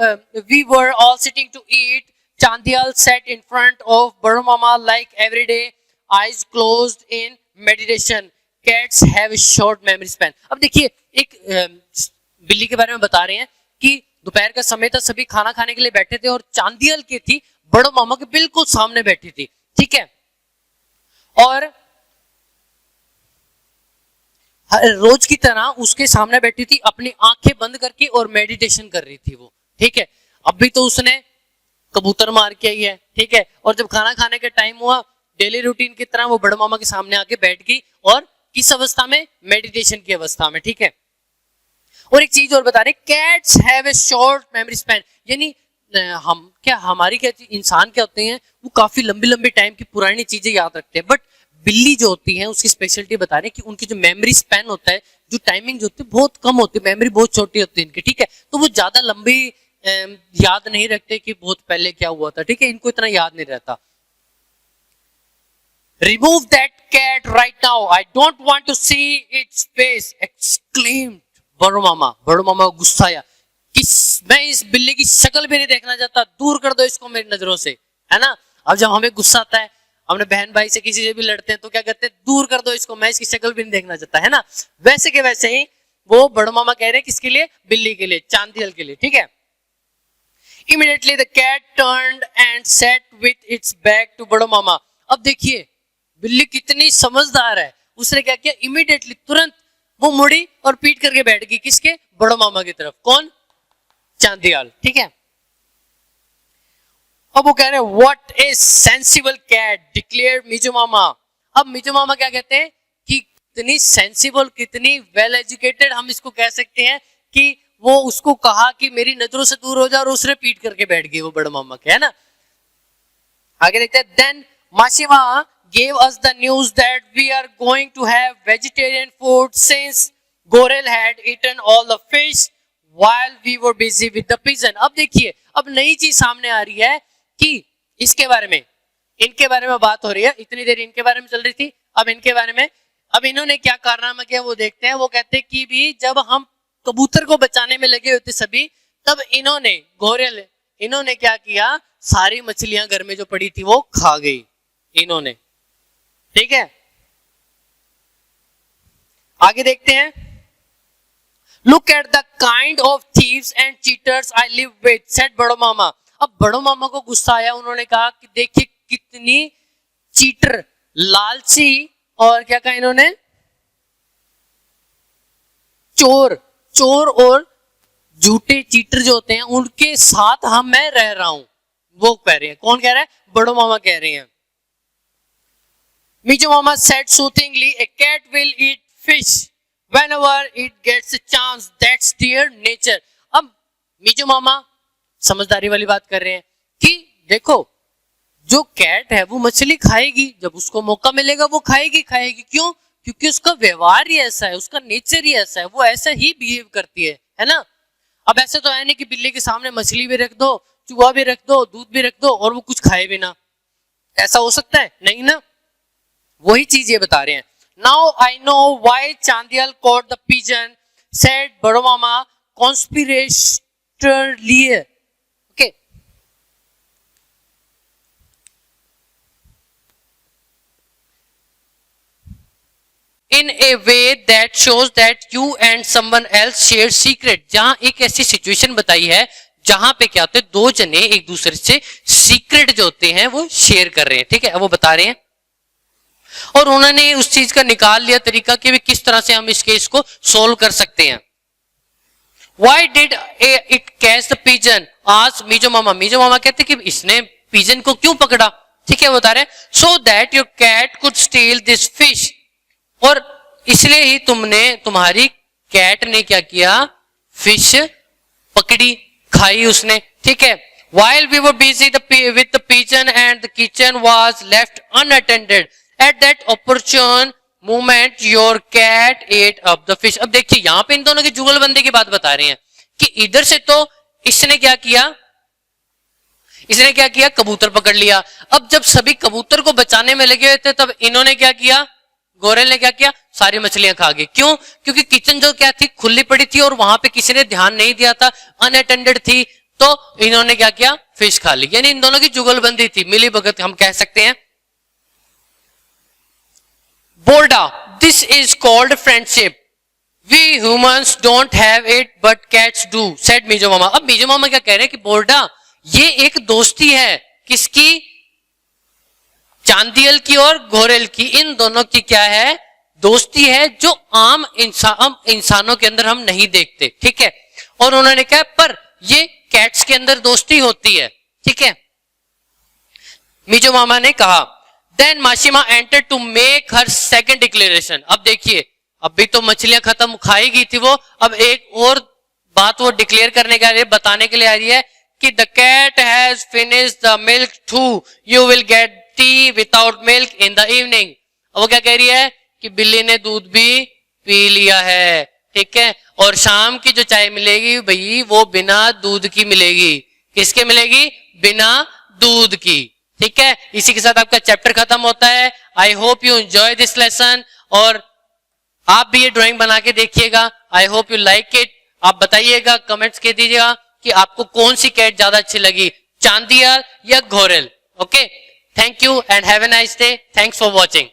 we were all sitting to eat. Chandial sat in front of Baro Mama like every day, eyes closed in meditation. Cats have a short memory span. अब देखिए एक बिल्ली के बारे में बता रहे हैं कि दोपहर का समय था, सभी खाना खाने के लिए बैठे थे और चांदियल की थी बड़ो मामा के बिल्कुल सामने बैठी थी, ठीक है। और रोज की तरह उसके सामने बैठी थी, अपनी आंखें बंद करके और मेडिटेशन कर रही थी वो, ठीक है। अभी तो उसने कबूतर मार के आई है, ठीक है, और जब खाना खाने का टाइम हुआ डेली रूटीन की तरह वो बड़े मामा के सामने आके बैठ गई, और किस अवस्था में, मेडिटेशन की अवस्था में, ठीक है। और एक चीज और बता रहे, cats have a short memory span, यानी हम क्या, हमारी क्या, इंसान क्या होते हैं, वो काफी लंबी लंबी टाइम की पुरानी चीजें याद रखते हैं, बट बिल्ली जो होती है उसकी स्पेशलिटी बता रहे हैं कि उनकी जो मेमोरी स्पैन होता है, जो टाइमिंग जो होती है बहुत कम होती है, मेमोरी बहुत छोटी होती है इनकी, ठीक है। तो वो ज्यादा लंबी याद नहीं रखते कि बहुत पहले क्या हुआ था, ठीक है, इनको इतना याद नहीं रहता। Remove that cat right now. I don't want to see its face, exclaimed बड़ो मामा। बड़ो मामा को गुस्सा आया, किस मैं इस बिल्ली की शक्ल भी नहीं देखना चाहता, दूर कर दो इसको मेरी नजरों से, है ना। अब जब हमें गुस्सा आता है, हमने बहन भाई से किसी से भी लड़ते हैं तो क्या कहते हैं, दूर कर दो इसको, मैं इसकी शक्ल भी नहीं देखना चाहता, है ना। वैसे के वैसे ही वो बड़ो मामा कह रहे हैं किसके लिए, बिल्ली के लिए, चांदियल के लिए, ठीक है। Immediately the cat turned and sat with its back to बड़ो मामा। अब देखिए बिल्ली कितनी समझदार है, उसने क्या किया, इमीडिएटली तुरंत वो मुड़ी और पीट करके बैठ गई किसके, बड़ो मामा की तरफ। कौन, चांदियाल, ठीक है। अब वो कह रहे हैं what a sensible cat declared Mejo Mama. अब मीजू मामा क्या कहते हैं कि कितनी सेंसिबल, कितनी वेल एजुकेटेड, हम इसको कह सकते हैं कि वो उसको कहा कि मेरी नजरों से दूर हो जा, और उसने पीट करके बैठ गई वो बड़े मामा के, है ना। आगे देखते हैं, then माशिमा gave us the news that we are going to have vegetarian food since Gorel had eaten all the fish while we were busy with the pigeon। अब देखिए अब नई चीज सामने आ रही है कि इसके बारे में, इनके बारे में बात हो रही है, इतनी देर इनके बारे में चल रही थी, अब इनके बारे में। अब इन्होंने क्या कारनामा किया वो देखते हैं। वो कहते हैं कि भी जब हम कबूतर को बचाने में लगे होते सभी, तब इन्होंने, घोरेल, इन्होंने क्या किया, सारी मछलियां घर में जो पड़ी थी वो खा गई इन्होंने, ठीक है। आगे देखते हैं, look at the kind of thieves and cheaters I live with said Boro मामा। अब बड़ो मामा को गुस्सा आया, उन्होंने कहा कि देखिए कितनी चीटर, लालची, और क्या कहा इन्होंने, चोर, चोर और झूठे चीटर जो होते हैं उनके साथ मैं रह रहा हूं। वो कह रहे हैं, कौन कह रहा है, बड़ो मामा कह रहे हैं। Mijo Mama said soothingly, a cat will eat fish whenever it gets a chance. That's their nature. अब मिजो मामा समझदारी वाली बात कर रहे हैं कि देखो जो कैट है वो मछली खाएगी, जब उसको मौका मिलेगा वो खाएगी खाएगी। क्यों? क्योंकि उसका व्यवहार ही ऐसा है, उसका नेचर ही ऐसा है, वो ऐसा ही बिहेव करती है ना। अब ऐसा तो है नहीं कि बिल्ली के सामने मछली भी रख दो, चूहा भी रख दो, दूध भी रख दो और वो कुछ खाए भी ना, ऐसा हो सकता है? नहीं ना। वही चीज ये बता रहे हैं। Now I know why Chandiyal caught the pigeon said Boro Mama conspiratorially. Okay, in a way that shows that you and someone else share secret. जहां एक ऐसी सिचुएशन बताई है जहां पे क्या होते हैं, दो जने एक दूसरे से सीक्रेट जो होते हैं वो शेयर कर रहे हैं, ठीक है, वो बता रहे हैं। और उन्होंने उस चीज का निकाल लिया तरीका कि भी किस तरह से हम इस केस को सोल्व कर सकते हैं। Why did it catch the pigeon? आज मिजो मामा, मिजो मामा कहते कि इसने पिजन को क्यों पकड़ा, ठीक है, बता रहे so that your cat could steal this fish। और इसलिए ही तुम्हारी कैट ने क्या किया, फिश पकड़ी, खाई उसने, ठीक है। While we were busy with the pigeon and the kitchen was left unattended, at that opportune moment your cat ate up the fish। अब देखिए यहां पे इन दोनों की जुगलबंदी की बात बता रहे हैं कि इधर से तो इसने क्या किया, कबूतर पकड़ लिया। अब जब सभी कबूतर को बचाने में लगे हुए थे तब इन्होंने क्या किया, गोरेल ने क्या किया, सारी मछलियां खा गई। क्यों? क्योंकि किचन जो क्या थी, खुली पड़ी थी और वहां पे किसी ने ध्यान नहीं दिया था, अनअटेंडेड थी, तो इन्होंने क्या किया, फिश खा ली। यानी इन दोनों की जुगलबंदी थी, मिली भगत हम कह सकते हैं। बोल्डा, this is called friendship, we humans don't have it but cats do, said Mejo Mama. अब मिजो मामा क्या कह रहे हैं कि बोल्डा, ये एक दोस्ती है, किसकी, चांदियल की और घोरेल की। इन दोनों की क्या है, दोस्ती है, जो आम इंसानों के अंदर हम नहीं देखते, ठीक है। और उन्होंने कहा पर ये कैट्स के अंदर दोस्ती होती है, ठीक है, मिजो मामा ने कहा। Then माशिमा entered to make her second declaration। अब देखिए अभी तो मछलियां खत्म खाई गई थी वो, अब एक और बात वो डिक्लेयर करने के लिए, बताने के लिए आ रही है कि the cat has finished the milk too, you will get tea without milk in the evening। अब वो क्या कह रही है कि बिल्ली ने दूध भी पी लिया है, ठीक है, और शाम की जो चाय मिलेगी भाई वो बिना दूध की मिलेगी। किसके मिलेगी, बिना दूध की, ठीक है। इसी के साथ आपका चैप्टर खत्म होता है। आई hope you enjoy this lesson, और आप भी ये ड्राइंग बना के देखिएगा। आई होप यू लाइक इट। आप बताइएगा, कमेंट्स के दीजिएगा। कि आपको कौन सी कैट ज्यादा अच्छी लगी, चांदियार या Ghorel. Okay, thank you and have a nice day. Thanks for watching.